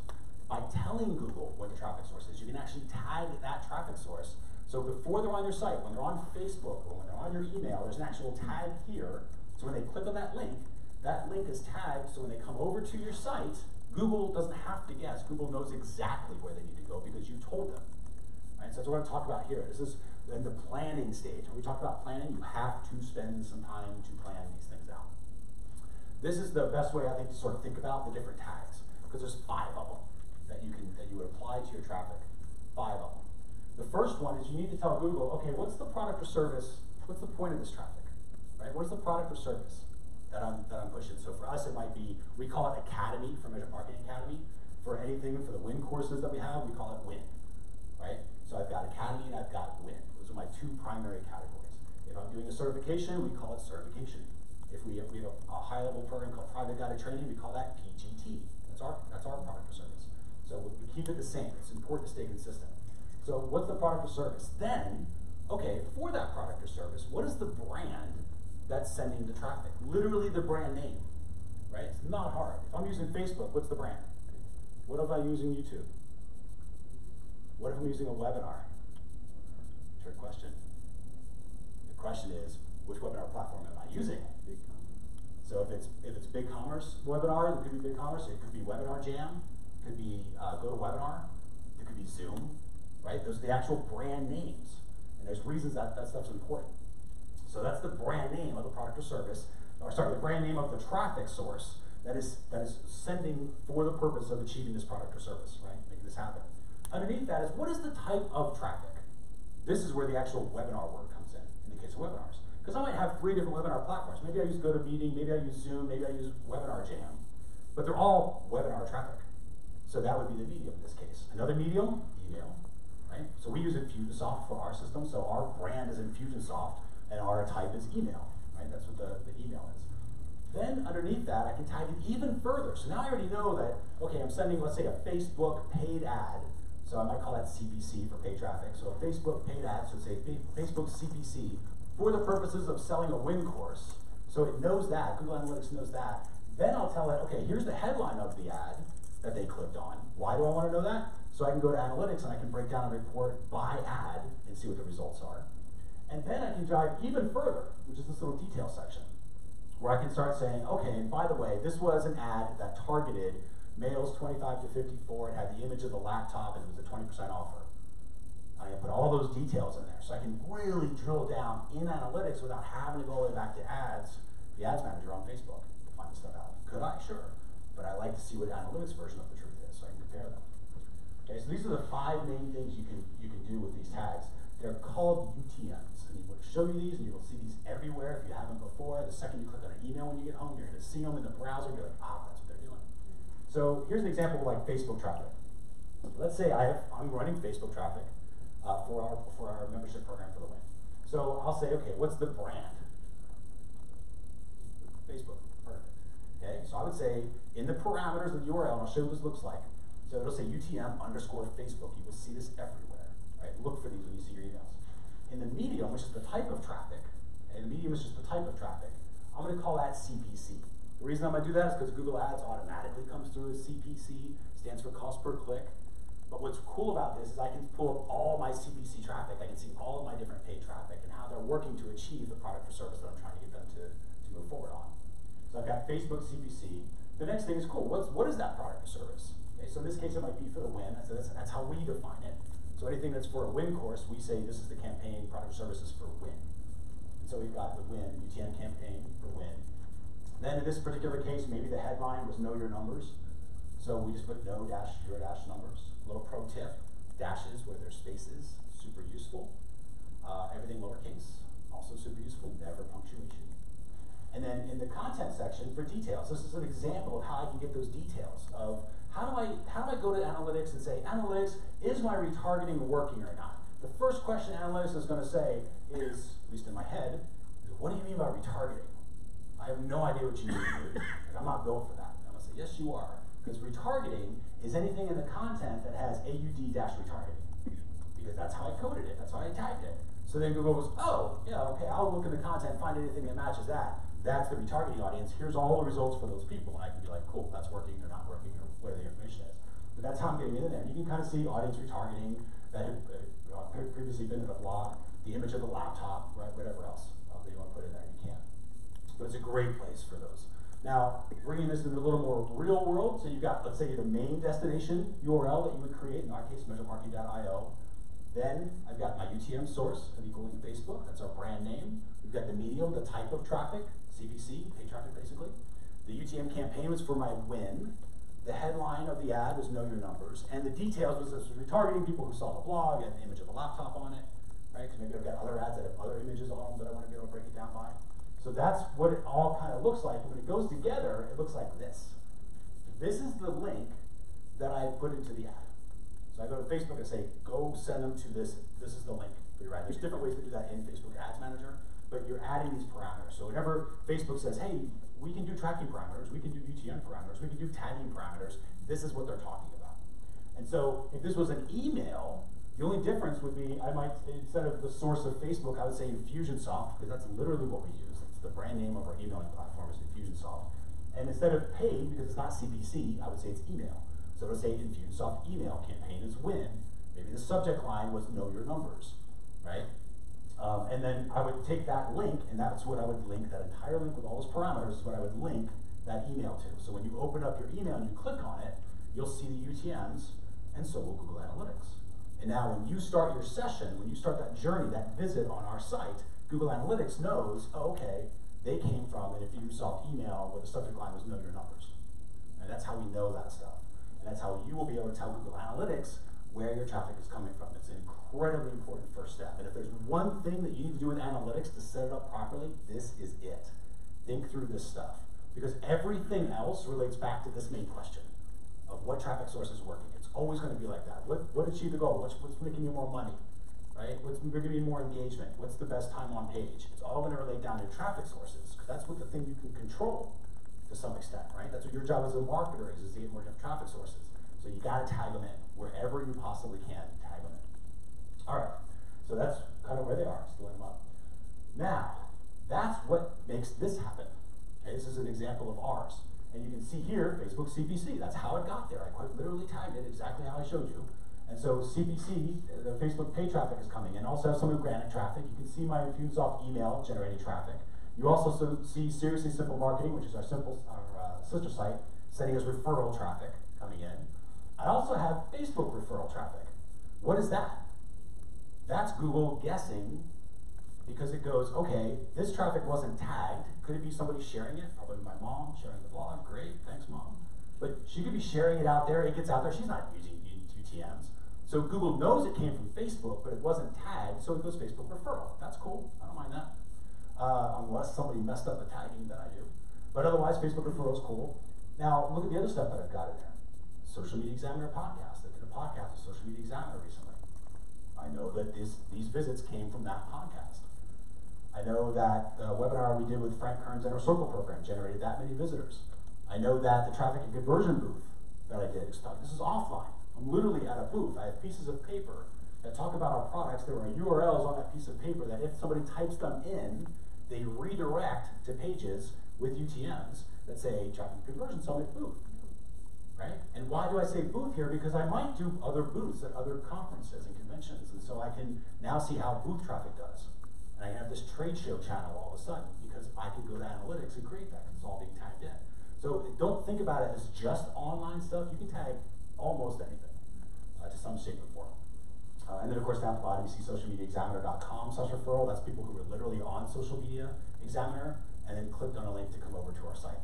by telling Google what the traffic source is. You can actually tag that traffic source. So before they're on your site, when they're on Facebook, or when they're on your email, there's an actual tag here. So when they click on that link, that link is tagged so when they come over to your site, Google doesn't have to guess. Google knows exactly where they need to go because you told them. Right? So that's what we're going to talk about here. This is in the planning stage. When we talk about planning, you have to spend some time to plan these things out. This is the best way, I think, to sort of think about the different tags, because there's 5 of them that you would apply to your traffic. 5 of them. The first one is you need to tell Google, okay, what's the product or service? What's the point of this traffic? Right? What is the product or service that I'm pushing? So for us, it might be, we call it Academy for Measure Marketing Academy. For anything, for the Win courses that we have, we call it Win. Right? So I've got Academy and I've got Win. Those are my 2 primary categories. If I'm doing a certification, we call it certification. If we have a high-level program called Private Guided Training, we call that PGT. That's our product or service. So we keep it the same. It's important to stay consistent. So what's the product or service? Then, okay, for that product or service, what is the brand that's sending the traffic? Literally the brand name, right? It's not hard. If I'm using Facebook, what's the brand? What if I'm using YouTube? What if I'm using a webinar? Trick question. The question is, which webinar platform am I using? So if it's BigCommerce webinar, it could be BigCommerce, it could be Webinar Jam, it could be GoToWebinar, it could be Zoom, right? Those are the actual brand names. And there's reasons that stuff's important. So that's the brand name of the product or service, or sorry, the brand name of the traffic source that is sending for the purpose of achieving this product or service, right? Making this happen. Underneath that is, what is the type of traffic? This is where the actual webinar word comes in the case of webinars. Because I might have 3 different webinar platforms. Maybe I use GoToMeeting, maybe I use Zoom, maybe I use Webinar Jam. But they're all webinar traffic. So that would be the medium in this case. Another medium, email, right? So we use Infusionsoft for our system, so our brand is Infusionsoft, and our type is email, right? That's what the email is. Then underneath that, I can tag it even further. So now I already know that, okay, I'm sending, let's say, a Facebook paid ad. So I might call that CPC for paid traffic. So a Facebook paid ad, so say Facebook CPC, for the purposes of selling a Win course. So it knows that, Google Analytics knows that. Then I'll tell it, okay, here's the headline of the ad that they clicked on. Why do I want to know that? So I can go to Analytics and I can break down a report by ad and see what the results are. And then I can dive even further, which is this little detail section, where I can start saying, okay, and by the way, this was an ad that targeted males 25 to 54, it had the image of the laptop, and it was a 20% offer. I can put all those details in there, so I can really drill down in Analytics without having to go all the way back to ads, the ads manager on Facebook to find this stuff out. Could I? Sure. But I like to see what Analytics version of the truth is, so I can compare them. Okay, so these are the 5 main things you can do with these tags. They're called UTMs, and we'll show you these, and you'll see these everywhere if you haven't before. The second you click on an email when you get home, you're going to see them in the browser, and you're like, ah, that's what they're doing. So here's an example of like Facebook traffic. Let's say I'm running Facebook traffic for our membership program for the Win. So I'll say, okay, what's the brand? Facebook, perfect. Okay, so I would say in the parameters of the URL, and I'll show you what this looks like. So it'll say UTM_Facebook. You will see this everywhere, right? Look for these when you see your emails. In the medium, which is the type of traffic, and the medium is just the type of traffic, I'm going to call that CPC. The reason I'm going to do that is because Google Ads automatically comes through as CPC, stands for cost per click. But what's cool about this is I can pull up all my CPC traffic. I can see all of my different paid traffic and how they're working to achieve the product or service that I'm trying to get them to move forward on. So I've got Facebook CPC. The next thing is cool. What is that product or service? Okay, so in this case, it might be for the Win. That's how we define it. So anything that's for a Win course, we say this is the campaign product or services for Win. And so we've got the Win, UTM campaign for Win. Then in this particular case, maybe the headline was Know Your Numbers. So we just put no dash your dash numbers. Little pro tip, dashes where there's spaces, super useful. Everything lowercase, also super useful, never punctuation. And then in the content section for details, this is an example of how I can get those details of how do I go to Analytics and say, Analytics, is my retargeting working or not? The first question Analytics is going to say is, at least in my head, is what do you mean by retargeting? I have no idea what you mean. Like, I'm not built for that. I'm going to say, yes, you are. Because retargeting is anything in the content that has AUD-retargeting. Because that's how I coded it. That's how I tagged it. So then Google goes, oh, yeah, okay, I'll look in the content, find anything that matches that. That's the retargeting audience. Here's all the results for those people. And I can be like, cool, that's working or not working or whatever the information is. But that's how I'm getting into there. You can kind of see audience retargeting that had previously been in a blog, the image of the laptop, right, whatever else that you want to put in there, you can. But it's a great place for those Now, bringing this into a little more real world, so you've got, let's say, the main destination URL that you would create, in our case, measuremarketing.io. Then I've got my UTM source, an equal link Facebook, that's our brand name. We've got the medium, the type of traffic, CPC, paid traffic basically. The UTM campaign was for my win. The headline of the ad was know your numbers. And the details was this was retargeting people who saw the blog, had an image of a laptop on it, right? Because maybe I've got other ads that have other images on them that I want to be able to break it down by. So that's what it all kind of looks like. And when it goes together, it looks like this. This is the link that I put into the ad. So I go to Facebook and say, go send them to this. This is the link for your ad. There's different ways to do that in Facebook Ads Manager, but you're adding these parameters. So whenever Facebook says, hey, we can do tracking parameters, we can do UTM parameters, we can do tagging parameters, this is what they're talking about. And so if this was an email, the only difference would be, I might, instead of the source of Facebook, I would say Infusionsoft, because that's literally what we use. It's the brand name of our emailing platform is Infusionsoft. And instead of paid, because it's not CPC, I would say it's email. So it'll say Infusionsoft email campaign is win. Maybe the subject line was know your numbers, right? And then I would take that link, and that's what I would link, that entire link with all those parameters is what I would link that email to. So when you open up your email and you click on it, you'll see the UTMs, and so will Google Analytics. And now when you start your session, when you start that journey, that visit on our site, Google Analytics knows, oh, okay, they came from an Infusionsoft email where the subject line was know your numbers. And that's how we know that stuff. And that's how you will be able to tell Google Analytics where your traffic is coming from. It's an incredibly important first step. And if there's one thing that you need to do with analytics to set it up properly, this is it. Think through this stuff. Because everything else relates back to this main question of what traffic source is working. It's always going to be like that. What achieved the goal? What's making you more money? Right? What's giving you more engagement? What's the best time on page? It's all going to relate down to traffic sources, because that's what the thing you can control to some extent, right? That's what your job as a marketer is to get more traffic sources. So you got to tag them in wherever you possibly can. Tag them in. All right. So that's kind of where they are. Just line them up. Now, that's what makes this happen. Okay, this is an example of ours. And you can see here, Facebook CPC. That's how it got there. I quite literally tagged it exactly how I showed you. And so CPC, the Facebook paid traffic is coming in. Also have some organic traffic. You can see my Infusionsoft email generating traffic. You also see Seriously Simple Marketing, which is our sister site, sending us referral traffic coming in. I also have Facebook referral traffic. What is that? That's Google guessing, because it goes, okay, this traffic wasn't tagged. Could it be somebody sharing it? Probably my mom sharing the blog. Great, thanks, Mom. But she could be sharing it out there. It gets out there. She's not using UTMs. So Google knows it came from Facebook, but it wasn't tagged, so it goes Facebook referral. That's cool. I don't mind that. Unless somebody messed up the tagging that I do. But otherwise, Facebook referral is cool. Now, look at the other stuff that I've got in there. Social Media Examiner podcast. I did a podcast with Social Media Examiner recently. I know that these visits came from that podcast. I know that the webinar we did with Frank Kern's Inner Circle program generated that many visitors. I know that the traffic and conversion booth that I did, this is offline. I'm literally at a booth. I have pieces of paper that talk about our products. There are URLs on that piece of paper that if somebody types them in, they redirect to pages with UTMs that say Traffic and Conversion Summit booth. Right? And why do I say booth here? Because I might do other booths at other conferences and conventions, and so I can now see how booth traffic does. And I have this trade show channel all of a sudden, because I can go to analytics and create that, because it's all being tagged in. So don't think about it as just online stuff. You can tag almost anything to some shape or form. And then of course down at the bottom you see socialmediaexaminer.com/referral. That's people who were literally on Social Media Examiner and then clicked on a link to come over to our site.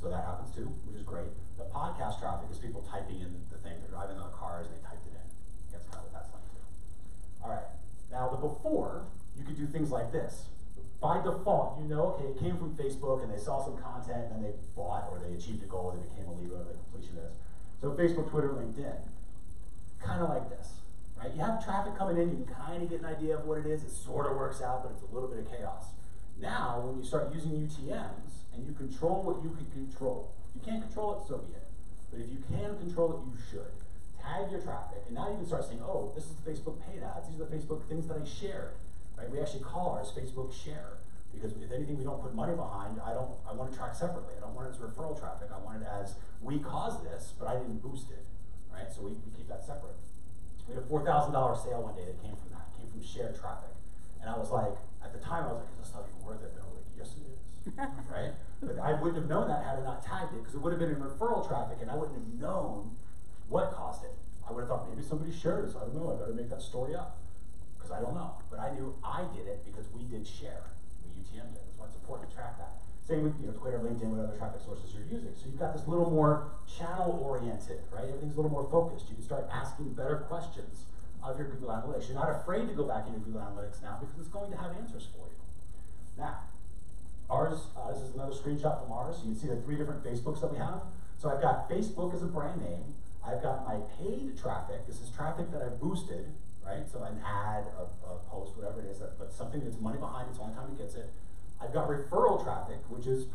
So that happens too, which is great. The podcast traffic is people typing in the thing. They're driving in their cars and they typed it in. That's kind of what that's like too. All right. Now the before, you could do things like this. By default, you know, okay, it came from Facebook and they saw some content and then they bought or they achieved a goal, they became a leader, or the completion is. So Facebook, Twitter, LinkedIn, kind of like this, right? You have traffic coming in, you can kind of get an idea of what it is. It sort of works out, but it's a little bit of chaos. Now, when you start using UTMs and you control what you can control, if you can't control it, so be it. But if you can control it, you should. Tag your traffic, and now you can start saying, oh, this is the Facebook paid ads. These are the Facebook things that I shared, right? We actually call ours Facebook Share, because if anything we don't put money behind, I want to track separately. I don't want it as referral traffic. I want it as, we caused this, but I didn't boost it, right? So we keep that separate. We had a $4,000 sale one day that came from that, came from shared traffic. And I was like, at the time I was like, is this stuff even worth it? And I was like, yes it is, right? But I wouldn't have known that had I not tagged it, because it would have been in referral traffic, and I wouldn't have known what caused it. I would have thought maybe somebody shared it, so I don't know, I better make that story up. Because I don't know. But I knew I did it because we did share. We UTM'd it. That's why it's important to track that. Same with Twitter, LinkedIn, what other traffic sources you're using. So you've got this little more channel-oriented, right? Everything's a little more focused. You can start asking better questions of your Google Analytics. You're not afraid to go back into Google Analytics now because it's going to have answers for you. Now, ours, this is another screenshot from ours. You can see the 3 different Facebooks that we have. So I've got Facebook as a brand name. I've got my paid traffic. This is traffic that I've boosted, right? So an ad, a post, whatever it is, but something that's money behind it's the only time it gets it. I've got referral traffic, which is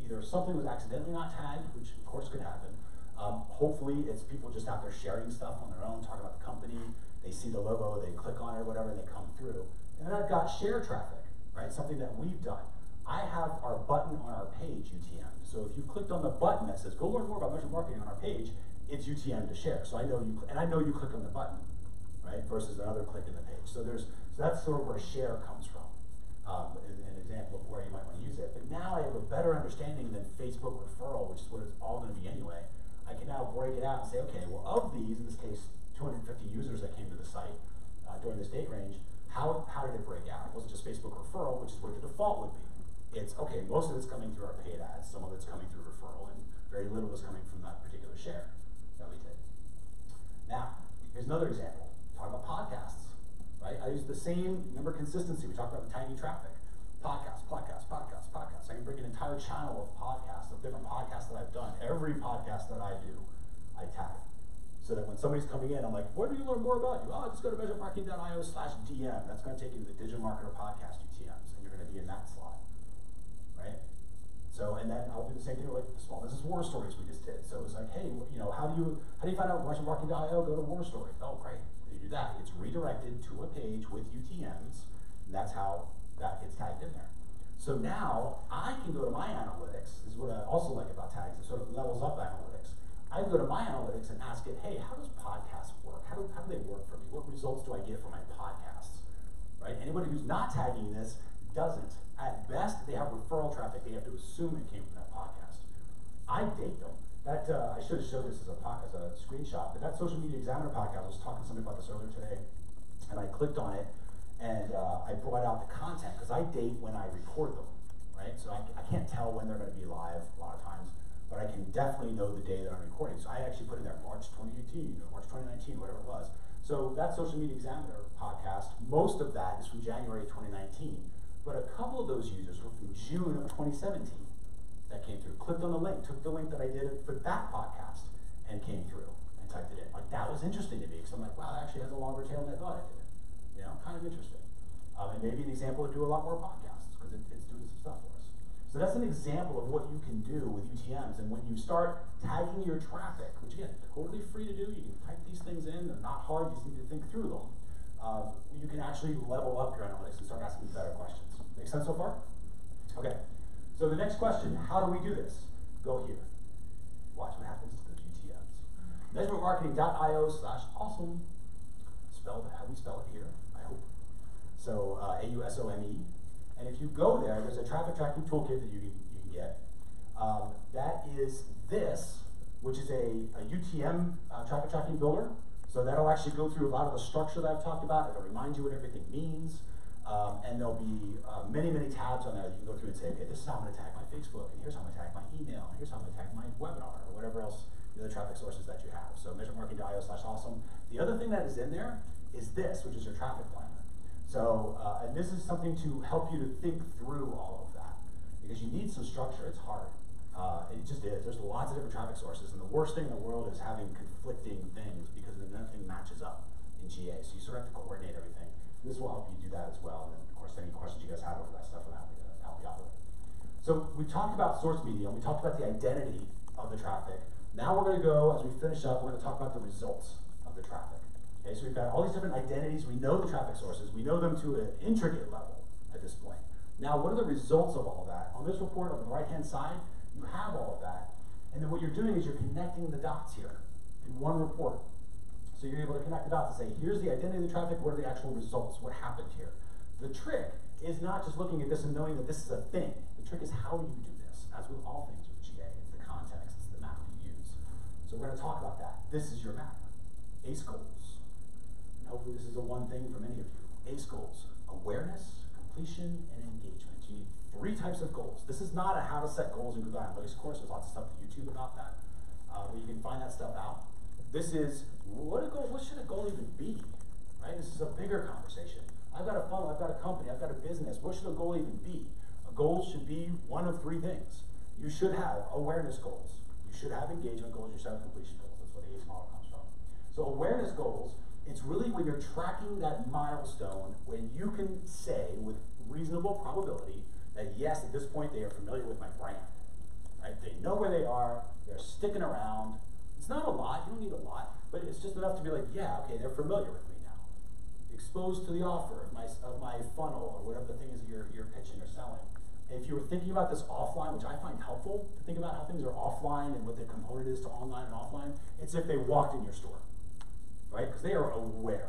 either something was accidentally not tagged, which of course could happen. Hopefully it's people just out there sharing stuff on their own, talking about the company, they see the logo, they click on it or whatever, and they come through. And then I've got share traffic, right? Something that we've done. I have our button on our page UTM. So if you clicked on the button that says, go learn more about measurement marketing on our page, it's UTM to share. So I know you, and I know you click on the button, right? Versus another click in the page. So that's sort of where share comes from. An example of where you might want to use it. But now I have a better understanding than Facebook referral, which is what it's all going to be anyway. I can now break it out and say, okay, well, of these, in this case, 250 users that came to the site during this date range, how did it break out? It wasn't just Facebook referral, which is what the default would be. It's, okay, most of it's coming through our paid ads, some of it's coming through referral, and very little is coming from that particular share that we did. Now, here's another example. Talk about podcasts. Right? I use the same, remember consistency, we talked about the tagging traffic. Podcasts. I can bring an entire channel of podcasts, of different podcasts that I've done. Every podcast that I do, I tag. So that when somebody's coming in, I'm like, where do you learn more about you? Oh, just go to measuremarketing.io/DM. That's going to take you to the Digital Marketer Podcast UTMs, and you're going to be in that slot. Right? So, and then I'll do the same thing with like the small business war stories we just did. So it's like, hey, how do you find out measuremarketing.io? Go to war stories. Oh, great. You do that, it's redirected to a page with UTMs, and that's how that gets tagged in there. So now I can go to my analytics. This is what I also like about tags. It sort of levels up analytics. I can go to my analytics and ask it, hey, how does podcasts work? How do they work for me? What results do I get from my podcasts? Right? Anybody who's not tagging this doesn't. At best, they have referral traffic. They have to assume it came from that podcast. I date them. That I should have showed this as a screenshot, but that Social Media Examiner podcast, I was talking to somebody about this earlier today, and I clicked on it, and I brought out the content, because I date when I record them, right? So I can't tell when they're going to be live a lot of times, but I can definitely know the day that I'm recording. So I actually put in there March 2018, or March 2019, whatever it was. So that Social Media Examiner podcast, most of that is from January 2019, but a couple of those users were from June of 2017. That came through, clicked on the link, took the link that I did for that podcast, and came through, and typed it in. Like, that was interesting to me, because I'm like, wow, that actually has a longer tail than I thought it did. Kind of interesting. And maybe an example to do a lot more podcasts, because it's doing some stuff for us. So that's an example of what you can do with UTMs, and when you start tagging your traffic, which again, totally free to do, you can type these things in, they're not hard, you just need to think through them. You can actually level up your analytics and start asking better questions. Make sense so far? Okay. So the next question, how do we do this? Go here. Watch what happens to the UTMs. Measurementmarketing.io/awesome. Spelled how we spell it here, I hope. So AUSOME. And if you go there, there's a traffic tracking toolkit that you can get. That is this, which is a UTM traffic tracking builder. So that'll actually go through a lot of the structure that I've talked about. It'll remind you what everything means. And there'll be many tabs on there that you can go through and say, okay, this is how I'm going to tag my Facebook, and here's how I'm going to tag my email, and here's how I'm going to tag my webinar, or whatever else, the other traffic sources that you have. So measuremarketing.io/awesome. The other thing that is in there is this, which is your traffic planner. So, and this is something to help you to think through all of that, because you need some structure. It's hard. It just is. There's lots of different traffic sources, and the worst thing in the world is having conflicting things, because then nothing matches up in GA. So you sort of have to coordinate everything. This will help you do that as well. And then, of course, any questions you guys have over that stuff will help you out with it. So we talked about source media, and we talked about the identity of the traffic. Now we're going to go, as we finish up, we're going to talk about the results of the traffic. Okay, so we've got all these different identities. We know the traffic sources. We know them to an intricate level at this point. Now, what are the results of all that? On this report on the right-hand side, you have all of that. And then what you're doing is you're connecting the dots here in one report. So you're able to connect the dots and say, here's the identity of the traffic, what are the actual results, what happened here. The trick is not just looking at this and knowing that this is a thing. The trick is how you do this. as with all things with GA, it's the context, it's the map you use. So we're going to talk about that. This is your map. ACE goals. And hopefully this is a one thing for many of you. ACE goals: awareness, completion, and engagement. You need 3 types of goals. This is not a how to set goals in Google Analytics course. There's lots of stuff on YouTube about that, where you can find that stuff out. This is, what should a goal even be? Right? This is a bigger conversation. I've got a funnel, I've got a company, I've got a business. What should a goal even be? A goal should be one of 3 things. You should have awareness goals. You should have engagement goals. You should have completion goals. That's where the ACE model comes from. So awareness goals, it's really when you're tracking that milestone when you can say with reasonable probability that yes, at this point they are familiar with my brand. Right? They know where they are, they're sticking around. It's not a lot, you don't need a lot, but it's just enough to be like, yeah, okay, they're familiar with me now. Exposed to the offer of my funnel or whatever the thing is you're pitching or selling. And if you were thinking about this offline, which I find helpful to think about how things are offline and what the component is to online and offline, it's if they walked in your store, right? Because they are aware.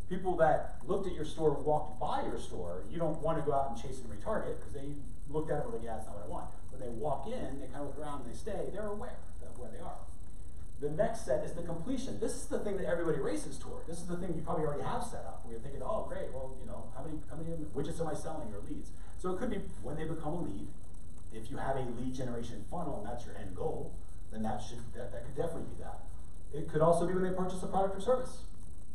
People that looked at your store, walked by your store, you don't want to go out and chase and retarget because they looked at it and were like, yeah, that's not what I want. When they walk in, they kind of look around and they stay, they're aware of where they are. The next set is the completion. This is the thing that everybody races toward. This is the thing you probably already have set up, where you're thinking, oh, great, well, you know, how many widgets am I selling or leads? So it could be when they become a lead. If you have a lead generation funnel and that's your end goal, then that could definitely be that. It could also be when they purchase a product or service,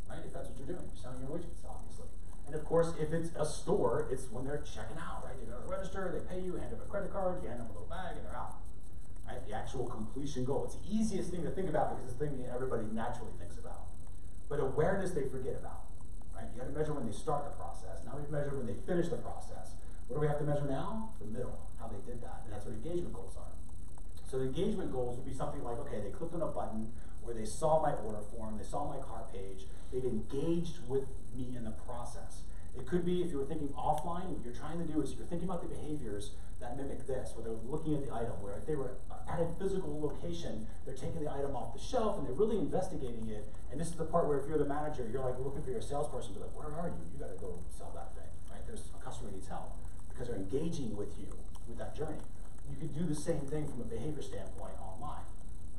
right? If that's what you're doing, you're selling your widgets, obviously. And of course, if it's a store, it's when they're checking out, right? They go to the register, they pay you, hand them a credit card, you hand them a little bag, and they're out. Right? The actual completion goal. It's the easiest thing to think about because it's the thing that everybody naturally thinks about. But awareness they forget about. Right? You got to measure when they start the process. Now we've measured when they finish the process. What do we have to measure now? The middle, how they did that. And that's what engagement goals are. So the engagement goals would be something like, okay, they clicked on a button where they saw my order form, they saw my cart page, they've engaged with me in the process. It could be, if you were thinking offline, what you're trying to do is you're thinking about the behaviors that mimic this, where they're looking at the item, where if they were at a physical location, they're taking the item off the shelf and they're really investigating it. And this is the part where if you're the manager, you're like looking for your salesperson, be like, where are you? You gotta go sell that thing, right? There's a customer needs help because they're engaging with you with that journey. You could do the same thing from a behavior standpoint online.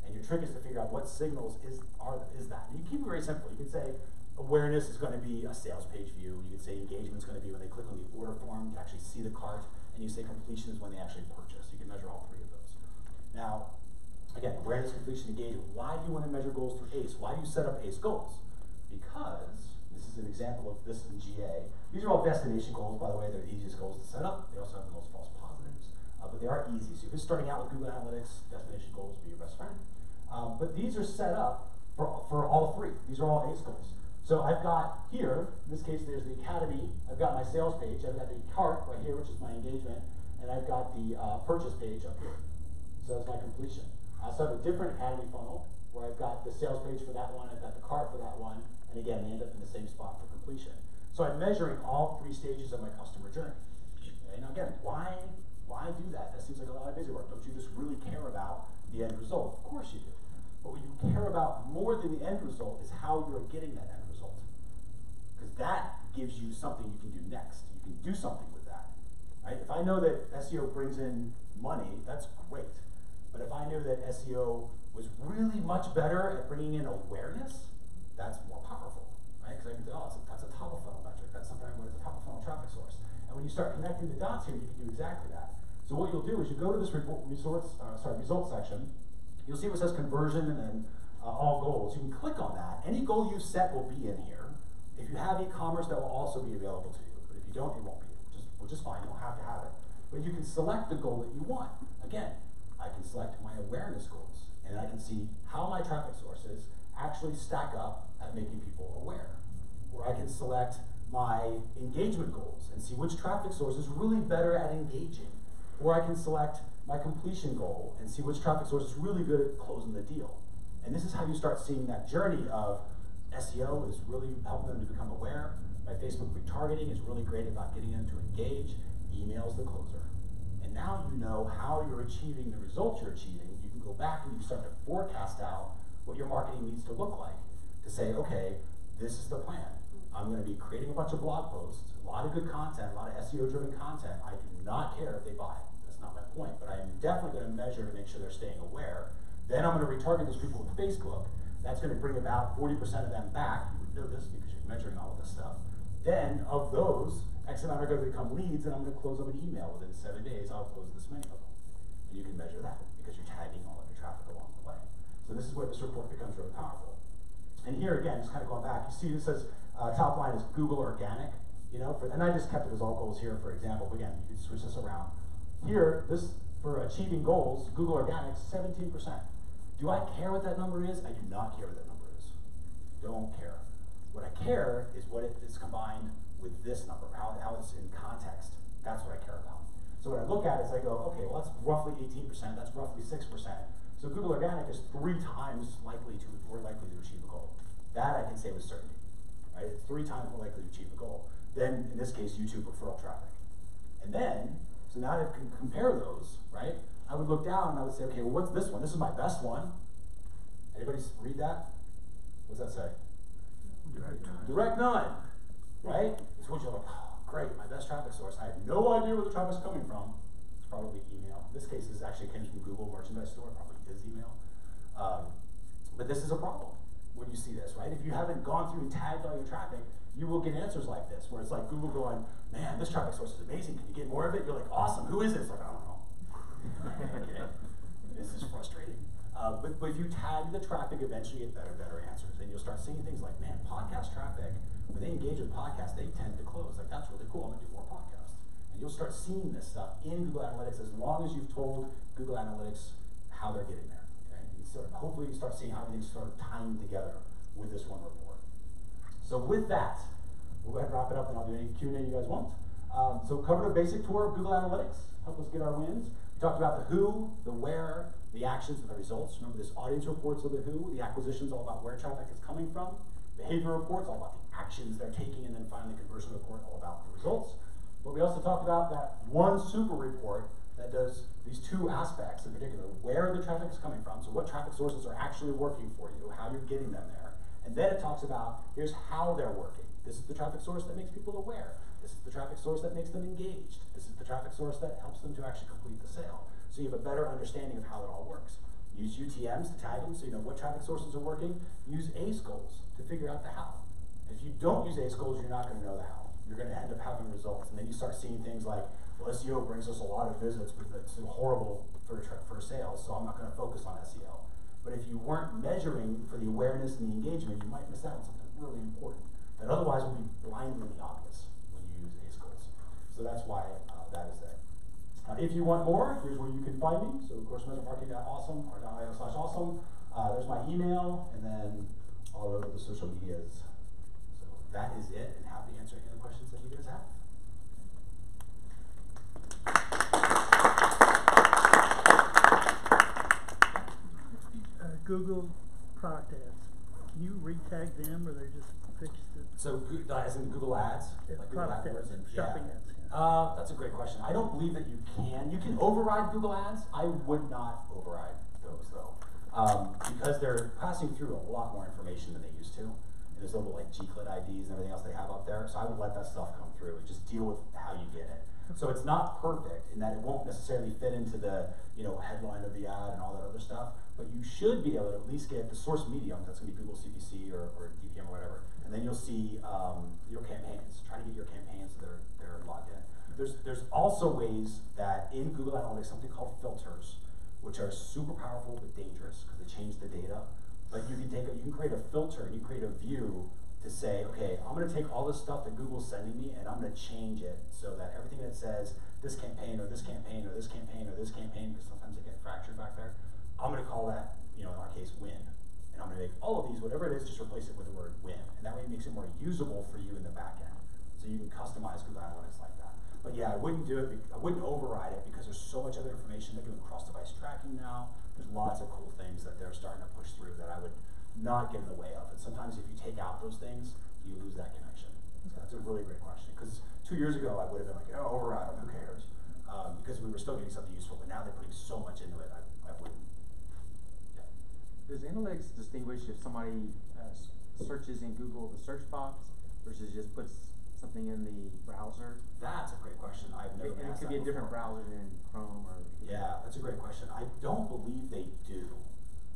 And your trick is to figure out what signals is that. And you keep it very simple. You can say awareness is going to be a sales page view. You can say engagement is going to be when they click on the order form to actually see the cart. And you say completion is when they actually purchase. You can measure all 3 of those. Now, again, awareness, completion, engagement. Why do you want to measure goals through ACE? Why do you set up ACE goals? Because this is an example of this in GA. These are all destination goals, by the way. They're the easiest goals to set up. They also have the most false positives. But they are easy. So if you're starting out with Google Analytics, destination goals will be your best friend. But these are set up for all 3. These are all ACE goals. So I've got here, in this case, there's the academy. I've got my sales page. I've got the cart right here, which is my engagement. And I've got the purchase page up here. So that's my completion. So I have a different academy funnel where I've got the sales page for that one. I've got the cart for that one. And again, they end up in the same spot for completion. So I'm measuring all 3 stages of my customer journey. Okay, now again, why do that? That seems like a lot of busy work. Don't you just really care about the end result? Of course you do. But what you care about more than the end result is how you're getting that end result. Because that gives you something you can do next. You can do something with that. Right? If I know that SEO brings in money, that's great. But if I knew that SEO was really much better at bringing in awareness, that's more powerful. Right? Because I can say, oh, that's a top of funnel metric. That's something I want as a top of funnel traffic source. And when you start connecting the dots here, you can do exactly that. So what you'll do is you go to this results section. You'll see what says conversion and then all goals. You can click on that. Any goal you set will be in here. If you have e-commerce, that will also be available to you. But if you don't, it won't be. Which is fine. You don't have to have it. But you can select the goal that you want. Again, I can select my awareness goals. And I can see how my traffic sources actually stack up at making people aware. Or I can select my engagement goals and see which traffic source is really better at engaging. Or I can select my completion goal and see which traffic source is really good at closing the deal. And this is how you start seeing that journey of SEO is really helping them to become aware. My Facebook retargeting is really great about getting them to engage. Email's the closer. And now you know how you're achieving the results you're achieving. You can go back and you start to forecast out what your marketing needs to look like. To say, okay, this is the plan. I'm going to be creating a bunch of blog posts, a lot of good content, a lot of SEO-driven content. I do not care if they buy. That's not my that point, but I'm definitely going to measure to make sure they're staying aware. Then I'm going to retarget those people with Facebook. That's going to bring about 40% of them back. You would know this because you're measuring all of this stuff. Then of those, X amount are going to become leads, and I'm going to close them an email. Within 7 days, I'll close this many of them. And you can measure that because you're tagging all of your traffic along the way. So this is where this report becomes really powerful. And here again, just kind of going back, you see this says top line is Google organic, and I just kept it as all goals here for example, but again, you can switch this around. Here, this, for achieving goals, Google organic, 17%. Do I care what that number is? I do not care what that number is. Don't care. What I care is what it is combined with this number, how it's in context. That's what I care about. So what I look at is I go, okay, well that's roughly 18%, that's roughly 6%. So Google Organic is 3 times more likely to achieve a goal. That I can say with certainty, right? It's 3 times more likely to achieve a goal than, in this case, YouTube referral traffic. And then, so now I can compare those, right? I would look down and I would say, okay, well what's this one? This is my best one. Anybody read that? What's that say? Direct none, right? It's what you're like, oh, great, my best traffic source. I have no idea where the traffic's coming from. It's probably email. In this case, this actually came from Google Merchandise Store, probably is email. But this is a problem when you see this, right? If you haven't gone through and tagged all your traffic, you will get answers like this, where it's like Google going, man, this traffic source is amazing. Can you get more of it? You're like, awesome. Who is this? Like, I don't know. Okay. This is frustrating. But if you tag the traffic, eventually you get better answers. And you'll start seeing things like, man, podcast traffic, when they engage with podcasts, they tend to close. Like, that's really cool. I'm going to do more podcasts. And you'll start seeing this stuff in Google Analytics as long as you've told Google Analytics how they're getting there. Okay? Hopefully you start seeing how everything's sort of tying together with this one report. So with that, we'll go ahead and wrap it up, and I'll do any Q&A you guys want. So covered a basic tour of Google Analytics, help us get our wins. We talked about the who, the where, the actions, and the results. Remember, this audience reports of the who, the acquisitions all about where traffic is coming from, behavior reports all about the actions they're taking, and then finally conversion report all about the results. But we also talked about that one super report that does these 2 aspects in particular, where the traffic is coming from, so what traffic sources are actually working for you, how you're getting them there. And then it talks about, here's how they're working. This is the traffic source that makes people aware. This is the traffic source that makes them engaged. This is the traffic source that helps them to actually complete the sale. So you have a better understanding of how it all works. Use UTMs to tag them so you know what traffic sources are working. Use ACE goals to figure out the how. If you don't use ACE goals, you're not going to know the how. You're going to end up having results. And then you start seeing things like, well, SEO brings us a lot of visits, but it's horrible for sales, so I'm not going to focus on SEO. But if you weren't measuring for the awareness and the engagement, you might miss out on something really important that otherwise will be blindingly obvious when you use ACE goals. So that's why that is there. If you want more, here's where you can find me. So ChrisMercer.marketing.awesome or .io/awesome. There's my email, and then all over the social medias. So that is it, and happy to answer any other questions that you guys have. Google product ads. Can you re-tag them, or they just fixed it? So, as in Google Ads? Like product Google ads, and shopping ads. Yeah. That's a great question. I don't believe that you can. You can override Google Ads. I would not override those, though, because they're passing through a lot more information than they used to. And there's little like G-Clit IDs and everything else they have up there. So I would let that stuff come through and just deal with how you get it. So it's not perfect in that it won't necessarily fit into the headline of the ad and all that other stuff, but you should be able to at least get the source medium. That's going to be Google CPC or DPM or whatever, and then you'll see your campaigns. Try to get your campaigns so they're logged in. There's also ways that in Google Analytics something called filters, which are super powerful but dangerous because they change the data. But you can create a filter and you create a view to say, okay, I'm going to take all this stuff that Google's sending me and I'm going to change it so that everything that says this campaign or this campaign or this campaign or this campaign, because sometimes they get fractured back there, I'm going to call that, in our case, win. And I'm going to make all of these, whatever it is, just replace it with the word win. And that way it makes it more usable for you in the back end. So you can customize Google Analytics like that. But yeah, I wouldn't do it, I wouldn't override it because there's so much other information. They're doing cross-device tracking now. There's lots of cool things that they're starting to push through that I would not get in the way of. And sometimes if you take out those things, you lose that connection. So that's a really great question. Because 2 years ago, I would have been like, oh, override them, who cares? Because we were still getting something useful, but now they're putting so much into it, I wouldn't. Yeah. Does analytics distinguish if somebody searches in Google the search box versus just puts something in the browser? That's a great question. I've never been It asked could that be a different before. browser than Chrome or. Yeah, that's a great question. I don't believe they do,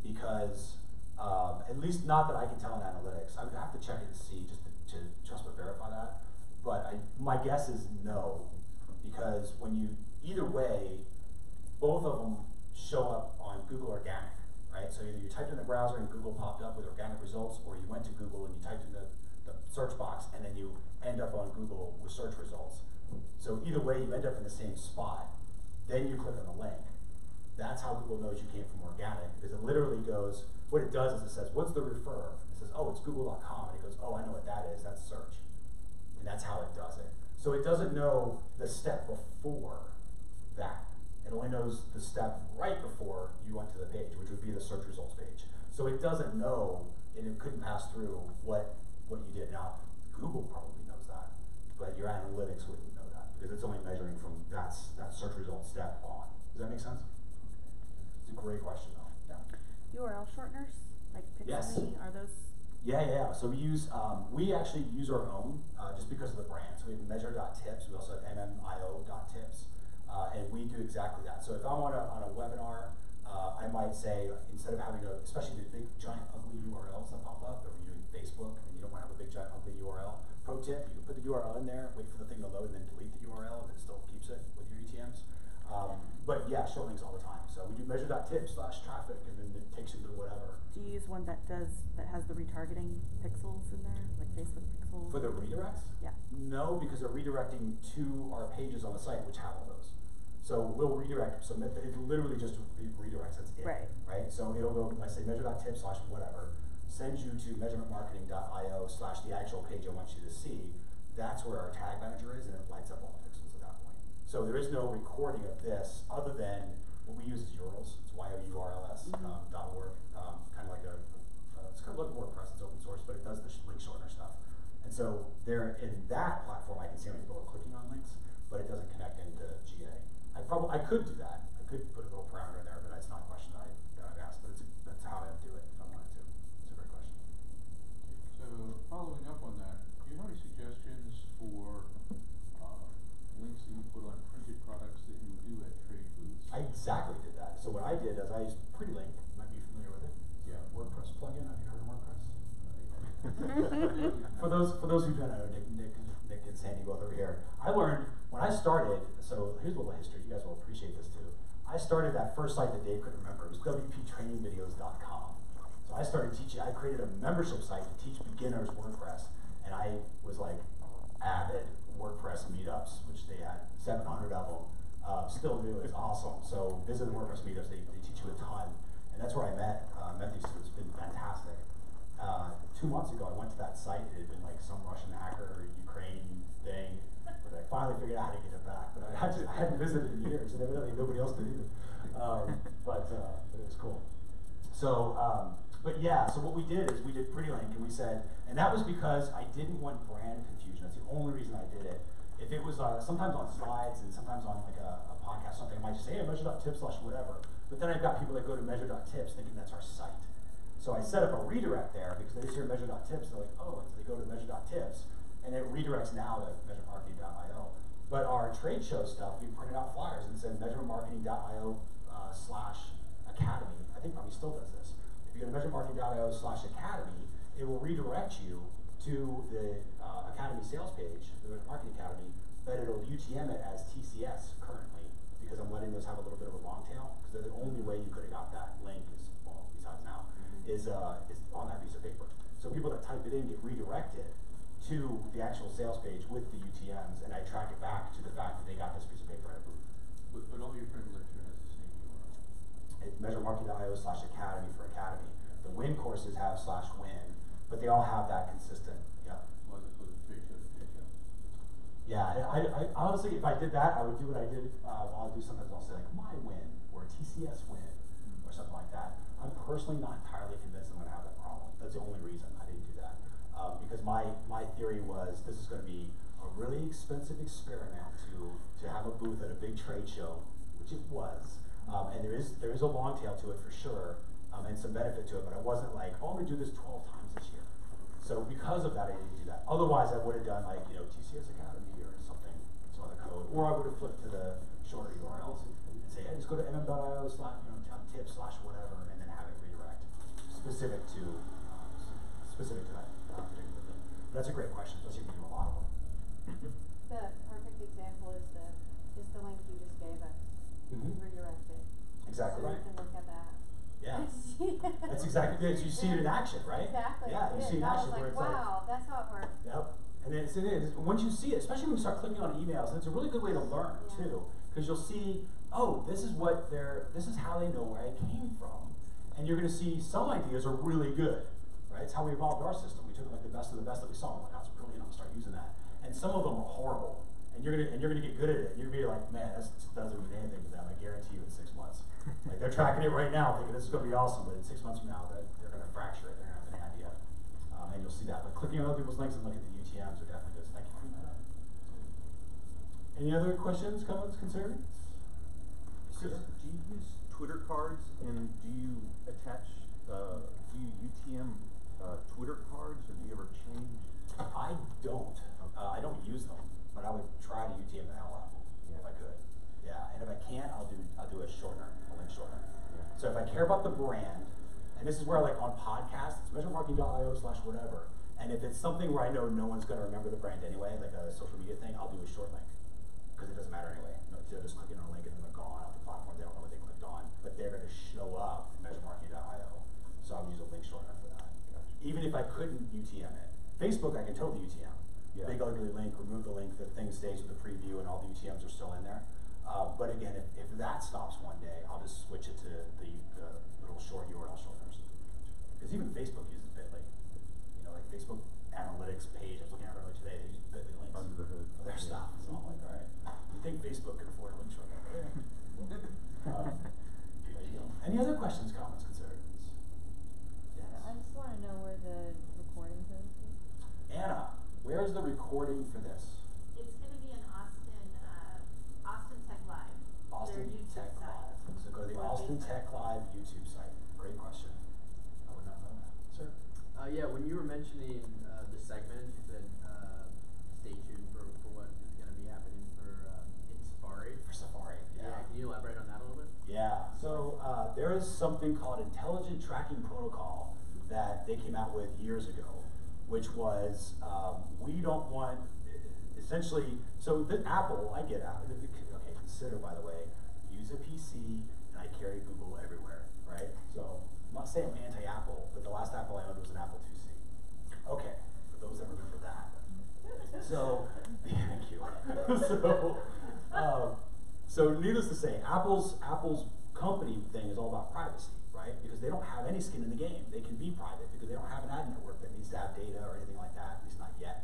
because at least not that I can tell in analytics. I would have to check it and see just to trust but verify that. But my guess is no, because when you, either way, both of them show up on Google Organic, right? So either you typed in the browser and Google popped up with organic results, or you went to Google and you typed in the search box and then you end up on Google with search results. So either way, you end up in the same spot. Then you click on the link. That's how Google knows you came from organic, because it literally goes, what it does is it says, what's the refer? It says, oh, it's google.com. And it goes, oh, I know what that is, that's search. And that's how it does it. So it doesn't know the step before that. It only knows the step right before you went to the page, which would be the search results page. So it doesn't know, and it couldn't pass through what you did. Now, Google probably knows that, but your analytics wouldn't know that, because it's only measuring from that search results step on. Does that make sense? It's a great question, though. Yeah. URL shorteners, like Pixelme, are those? Yeah. So we actually use our own, just because of the brand. So we have measure.tips. We also have mmio.tips. And we do exactly that. So if I'm on a webinar, I might say, instead of having especially the big giant ugly URLs that pop up, if you're doing Facebook and you don't want to have a big giant ugly URL, pro tip, you can put the URL in there, wait for the thing to load, and then delete the URL, and it still keeps it with your ETMs. But yeah, short links all the time. So we do measure.tips/traffic, and then it takes you to whatever. Do you use one that has the retargeting pixels in there, like Facebook pixels? For the redirects? Yeah. No, because they're redirecting to our pages on the site, which have all those. So we'll redirect, so it literally just redirects, that's it. Right? So it'll go, I say measure.tips/whatever, sends you to measurementmarketing.io/the actual page I want you to see. That's where our tag manager is, and it lights up all the pixels at that point. So there is no recording of this other than what we use is URLs. It's yourls.org. Kind of like it's kind of like WordPress, it's open source, but it does the link shortener stuff. And so there in that platform, I can see how many people are clicking on links, but it doesn't connect into GA. I could do that. I could put a little parameter in there, but that's not a question that I've asked. But that's how I would do it if I wanted to. It's a great question. So following up on that, do you have any suggestions for links that you put on printed products that you would do at trade booths? I exactly did that. So what I did is I used PrettyLink. You might be familiar with it. Yeah, WordPress plugin. Have you heard of WordPress? for those who don't know, Nick and Sandy both over here. I learned when I started. So here's a little history. You guys will appreciate this too. I started that first site that Dave couldn't remember. It was wptrainingvideos.com. So I started teaching. I created a membership site to teach beginners WordPress, and I was like avid WordPress meetups, which they had 700 of them. Still do. It's awesome. So visit the WordPress meetups. They teach you a ton, and that's where I met these students. It's been fantastic. 2 months ago, I went to that site. It had been like some Russian hacker or Ukraine thing, but I finally figured out how to get it back. But I hadn't visited in years, and evidently nobody else did either. But it was cool. So, but yeah, so what we did is we did PrettyLink, and we said, and that was because I didn't want brand confusion. That's the only reason I did it. If it was sometimes on slides and sometimes on like a podcast, something, I might just say, hey, measure.tips/whatever. But then I've got people that go to measure.tips thinking that's our site. So I set up a redirect there because they just hear measure.tips, they're like, oh, and so they go to measure.tips, and it redirects now to measuremarketing.io. But our trade show stuff, we printed out flyers and said measuremarketing.io /academy. I think probably still does this. If you go to measuremarketing.io /academy, it will redirect you to the Academy sales page, the Marketing Academy, but it'll UTM it as TCS currently, because I'm letting those have a little bit of a long tail, because they're the only way you could have got that link is, well, besides now, is on that piece of paper. So people that type it in get redirected to the actual sales page with the UTMs, and I track it back to the fact that they got this piece of paper at a booth. But all your printed literature has the same URL. It's measuremarketing.io /academy for academy. The win courses have /win, but they all have that consistent, yep. Well, as opposed to trade show to trade show. Yeah, I honestly, if I did that, I would do what I did. I'll do sometimes I'll say like my win or TCS win or something like that. I'm personally not entirely convinced I'm going to have that problem. That's the only reason I didn't do that. Because my theory was this is going to be a really expensive experiment to have a booth at a big trade show, which it was. And there is a long tail to it for sure, and some benefit to it. But I wasn't like, oh, I'm going to do this 12 times this year. So because of that, I didn't do that. Otherwise, I would have done like, you know, TCS Academy or something, some other code, or I would have flipped to the shorter URLs and say, hey, just go to mm.io / tips / whatever, and then have it redirect specific to that particular thing. That's a great question, especially if you do a lot of them. The perfect example is the link you just gave us. Mhm. Redirect it. Exactly So right. you can look at that. Yeah. That's exactly it. You see it in action, right? Exactly. Yeah, you see it in I action was where like, it's like, wow, that's how it works. yep. And then it is. Once you see it, especially when you start clicking on emails, and it's a really good way to learn Yeah. too, because you'll see, oh, this is how they know where I came from, and you're going to see some ideas are really good, right? It's how we evolved our system. We took like the best of the best that we saw, and we're like, that's brilliant. I'm gonna start using that. And some of them are horrible, and you're gonna get good at it. You're gonna be like, man, that doesn't mean anything to them. I guarantee you, in 6 months, like they're tracking it right now, thinking this is gonna be awesome, but in 6 months from now, they're gonna fracture it. They're gonna have any idea. And you'll see that. But clicking on other people's links and looking at the UTMs are definitely good. Thank you for bringing that up. Any other questions, comments, concerns? Chris, do you use Twitter cards, and do you attach, do you UTM Twitter cards, or do you ever change? I don't. I don't use them, but I would try to UTM the hell out of them if I could. Yeah, and if I can't, I'll do a shortener, a link shortener. Yeah. So if I care about the brand, and this is where like on podcasts, it's measuremarketing.io / whatever, and if it's something where I know no one's gonna remember the brand anyway, like a social media thing, I'll do a short link, because it doesn't matter anyway. No, they're just clicking on a link and then they're gone off the platform. They don't know what they clicked on, but they're gonna show up in measuremarketing.io. So I would use a link shortener for that. Gotcha. Even if I couldn't UTM it. Facebook, I can totally UTM. Yeah. Big ugly link, remove the link, the thing stays with the preview and all the UTMs are still in there. But again, if that stops one day, I'll just switch it to the little short URL shorteners. Because even Facebook uses Bitly. You know, like Facebook analytics page, I was looking at earlier today, they use Bitly links Under the hood. for their stuff. So I'm like, all right, you think Facebook can afford a link shortener? There you go. Any other questions, comments, concerns? Yes. I just want to know where the recording goes. Anna, where's the recording for this? It's gonna be in Austin Tech Live. Their Austin YouTube Tech site. Live. So go to the Or Austin Facebook. Tech Live YouTube site. Great question. I would not know that. Sir? Yeah, when you were mentioning the segment, you said stay tuned for what is going to be happening in Safari. For Safari, yeah. Can you elaborate on that a little bit? Yeah, so there is something called Intelligent Tracking Protocol that they came out with years ago, which was we don't want, essentially, so the Apple, I get Apple, okay, consider, by the way, use a PC and I carry Google everywhere, right? So I'm not saying I'm anti-Apple, but the last Apple I owned was an Apple IIc. Okay, for those that remember that. So, thank you. So needless to say, Apple's company thing is all about privacy, right? Because they don't have any skin in the game. They can be private because they don't have an ad network that needs to have data or anything like that, at least not yet.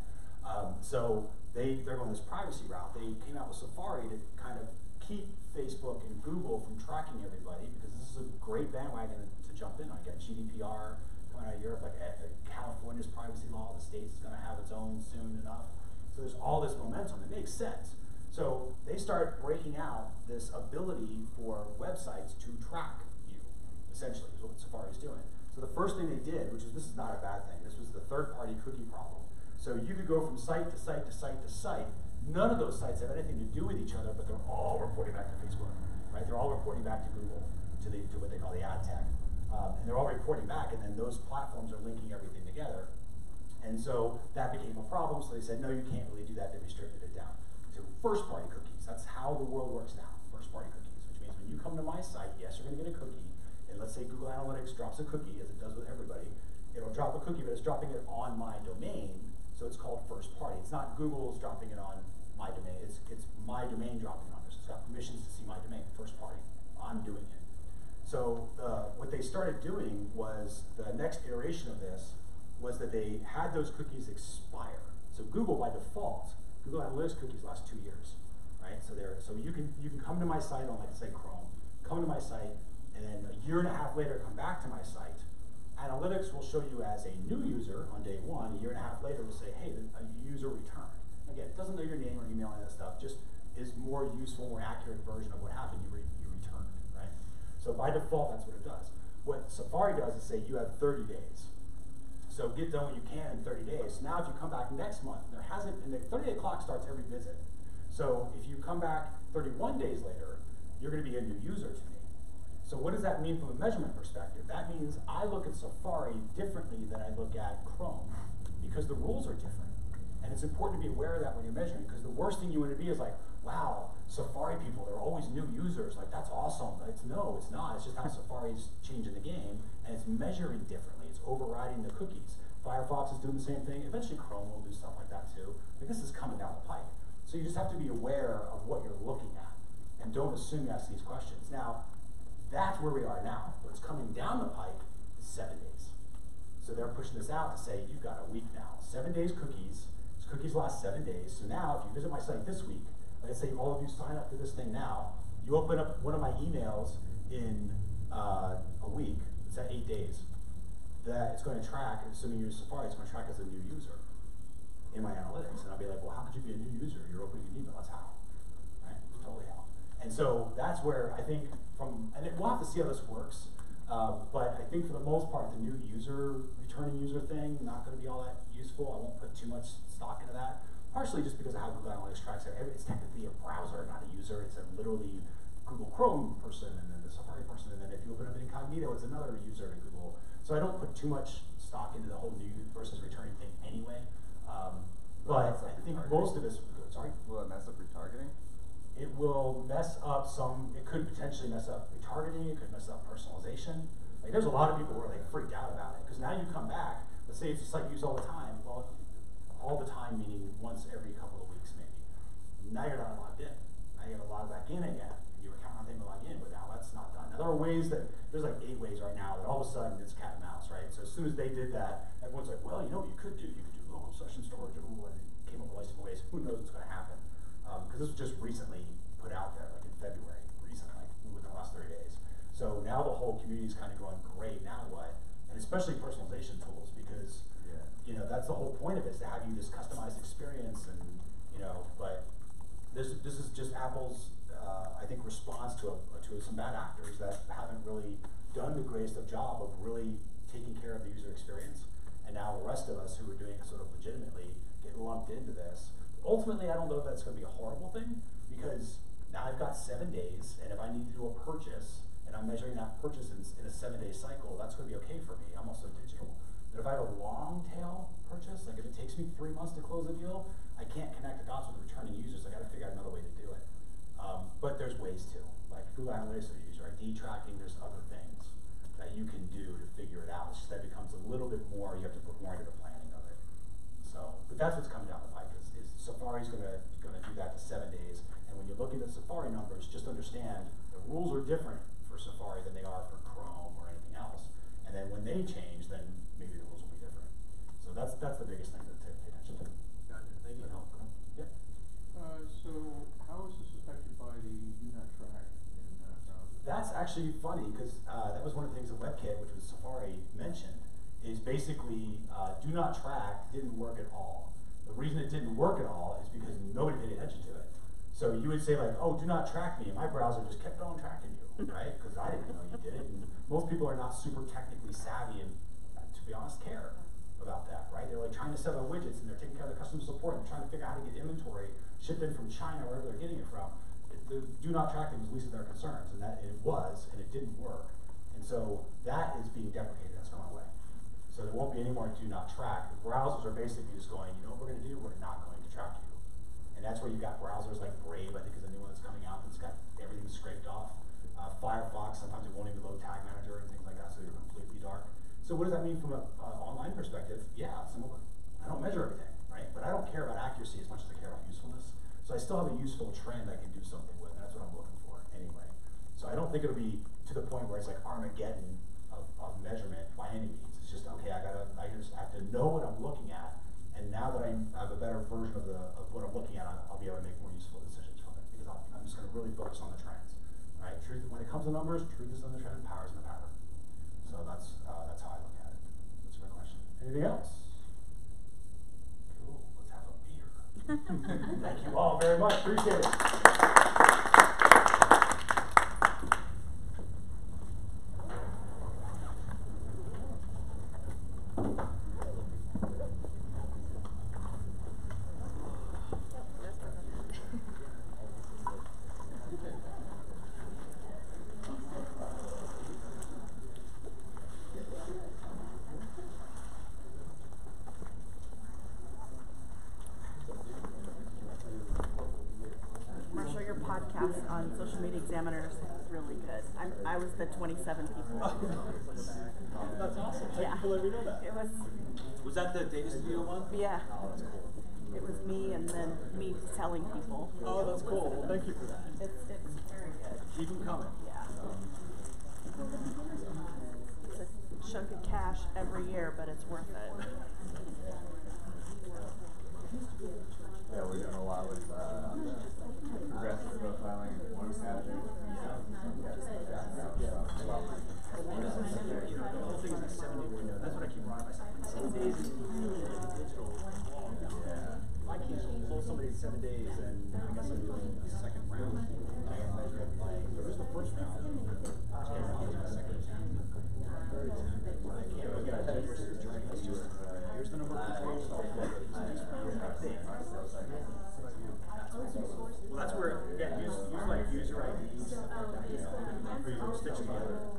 So they're going this privacy route. They came out with Safari to kind of keep Facebook and Google from tracking everybody, because this is a great bandwagon to jump in on. You got GDPR coming out of Europe, like California's privacy law, the state's going to have its own soon enough. So there's all this momentum. It makes sense. So they start breaking out this ability for websites to track you, essentially, is what Safari is doing. So the first thing they did, which is, this is not a bad thing, this was the third-party cookie problem. So you could go from site to site to site to site. None of those sites have anything to do with each other, but they're all reporting back to Facebook, right? They're all reporting back to Google, to what they call the ad tech. And they're all reporting back, and then those platforms are linking everything together. And so that became a problem, so they said, no, you can't really do that. They restricted it down to first-party cookies. That's how the world works now, first-party cookies, which means when you come to my site, yes, you're gonna get a cookie, and let's say Google Analytics drops a cookie, as it does with everybody. It'll drop a cookie, but it's dropping it on my domain, so it's called first-party. It's not Google's dropping it on my domain, it's my domain dropping it on this. It's got permissions to see my domain, first-party. I'm doing it. So what they started doing was, the next iteration of this was that they had those cookies expire. So Google, by default, Google Analytics cookies last 2 years, right? So you can come to my site on, like, say, Chrome, come to my site, and then a year and a half later come back to my site. Analytics will show you as a new user on day one. A year and a half later will say, hey, a user returned. Again, it doesn't know your name or email and that stuff, just is more useful, more accurate version of what happened. You returned, right? So by default, that's what it does. What Safari does is say you have 30 days. So So get done what you can in 30 days. So now if you come back next month, and the 30-day clock starts every visit. So if you come back 31 days later, you're going to be a new user to me. So what does that mean from a measurement perspective? That means I look at Safari differently than I look at Chrome, because the rules are different. And it's important to be aware of that when you're measuring, because the worst thing you want to be is like, wow, Safari people, they're always new users, like that's awesome. No, it's not. It's just how Safari's changing the game, and it's measuring differently. It's overriding the cookies. Firefox is doing the same thing. Eventually Chrome will do stuff like that too. Like this is coming down the pike. So you just have to be aware of what you're looking at, and don't assume you ask these questions. Now, that's where we are now. What's coming down the pike is 7 days. So they're pushing this out to say, you've got a week now. 7 days cookies. Cookies last 7 days. So now, if you visit my site this week, let's say all of you sign up for this thing now, you open up one of my emails in a week, it's at 8 days, that it's going to track, assuming you're Safari, it's going to track as a new user in my analytics. And I'll be like, well, how could you be a new user? You're opening an email. That's how. Right? It's totally how. And so that's where I think we'll have to see how this works. But I think for the most part, the new returning user thing, not going to be all that useful. I won't put too much stock into that. Partially just because of how Google Analytics tracks it. It's technically a browser, not a user. It's a literally Google Chrome person, and then the Safari person, and then if you open up an incognito, it's another user in Google. So I don't put too much stock into the whole new versus returning thing anyway. But I think most of us, sorry? Will it mess up retargeting? It will mess up it could potentially mess up retargeting, it could mess up personalization. Like there's a lot of people who are like freaked out about it, because now you come back, let's say it's a site you use all the time, well, all the time meaning once every couple of weeks maybe. Now you're not logged in. Now you gotta log back in again. You were counting on them to log in, but now that's not done. Now there are ways there's like 8 ways right now that all of a sudden it's cat and mouse, right? So as soon as they did that, everyone's like, well, you know what you could do? You could do local session storage, and it came up with different ways. Who knows what's gonna happen? Because this was just recently put out there, like in February, recently, within the last 30 days. So now the whole community is kind of going, great, now what? And especially personalization tools, because you know that's the whole point of it, is to have you this customized experience, and but this is just Apple's I think response to some bad actors that haven't really done the greatest of job of really taking care of the user experience, and now the rest of us who are doing it sort of legitimately get lumped into this. Ultimately, I don't know if that's going to be a horrible thing, because now I've got 7 days, and if I need to do a purchase, and I'm measuring that purchase in a 7-day cycle, that's going to be okay for me. I'm also digital. But if I have a long tail purchase, like if it takes me 3 months to close a deal, I can't connect the dots with returning users. I got to figure out another way to do it. But there's ways to, like Google Analytics or user ID tracking. There's other things that you can do to figure it out. It's just that it becomes a little bit more. You have to put more into the planning of it. So, but that's what's coming down the pike. Is Safari's going to do that to 7 days. And when you're looking at Safari numbers, just understand the rules are different for Safari than they are for Chrome or anything else. And then when they change, then maybe the rules will be different. So that's the biggest thing to pay attention to. Gotcha. Thank you. Yeah. So how is this affected by the do not track in browser? That's actually funny, because that was one of the things that WebKit, which was Safari, mentioned, is basically do not track didn't work at all. The reason it didn't work at all is because nobody paid attention to it. So you would say like, oh, do not track me, and my browser just kept on tracking you, right? Because I didn't know you did it, and most people are not super technically savvy and, to be honest, care about that, right? They're like trying to sell their widgets, and they're taking care of the customer support, and they're trying to figure out how to get inventory shipped in from China, wherever they're getting it from. The do not track them was least of their concerns, and it was, and it didn't work. And so that is being deprecated, that's going away. So there won't be any more do not track. The browsers are basically just going, you know what we're going to do? We're not going to track you. And that's where you've got browsers like Brave, I think is a new one that's coming out, that's got everything scraped off. Firefox, sometimes it won't even load Tag Manager and things like that, so you're completely dark. So what does that mean from an online perspective? Yeah, I don't measure everything, right? But I don't care about accuracy as much as I care about usefulness. So I still have a useful trend I can do something with, and that's what I'm looking for anyway. So I don't think it'll be to the point where it's like Armageddon of measurement by any means. It's just, okay, I just have to know what I'm looking at, and now that I have a better version of what I'm looking at, I'll be able to make more useful decisions from it, because I'm just going to really focus on the trends, right? Truth, when it comes to numbers, truth is in the trend, power is in the pattern. So that's how I look at it. That's a great question. Anything else? Cool. Let's have a beer. Thank you all very much. Appreciate it. podcast on Social Media Examiners. Really good. I was the 27 people. That's awesome. Yeah. Thank you for letting me know that. It Was that the data studio one? yeah. Oh, that's cool. It was me and then me telling people. Oh, that's cool. Well, thank you for that. It's very good. Keep them coming. Yeah. It's a chunk of cash every year, but it's worth it. Yeah, we're doing a lot with progressive profiling and one statute. The whole thing is a 7-day window. That's what I keep reminding myself. 7 days is really digital long now. Yeah. If I can't pull somebody in 7 days, then I guess I'm doing a second round. I gotta measure it like, here's the first round. Here's my second attempt. Third attempt. When I can't look at it versus trying to do it. Here's the number of controls. Well, that's where, again, use like user IDs, stuff like that. Stitch together.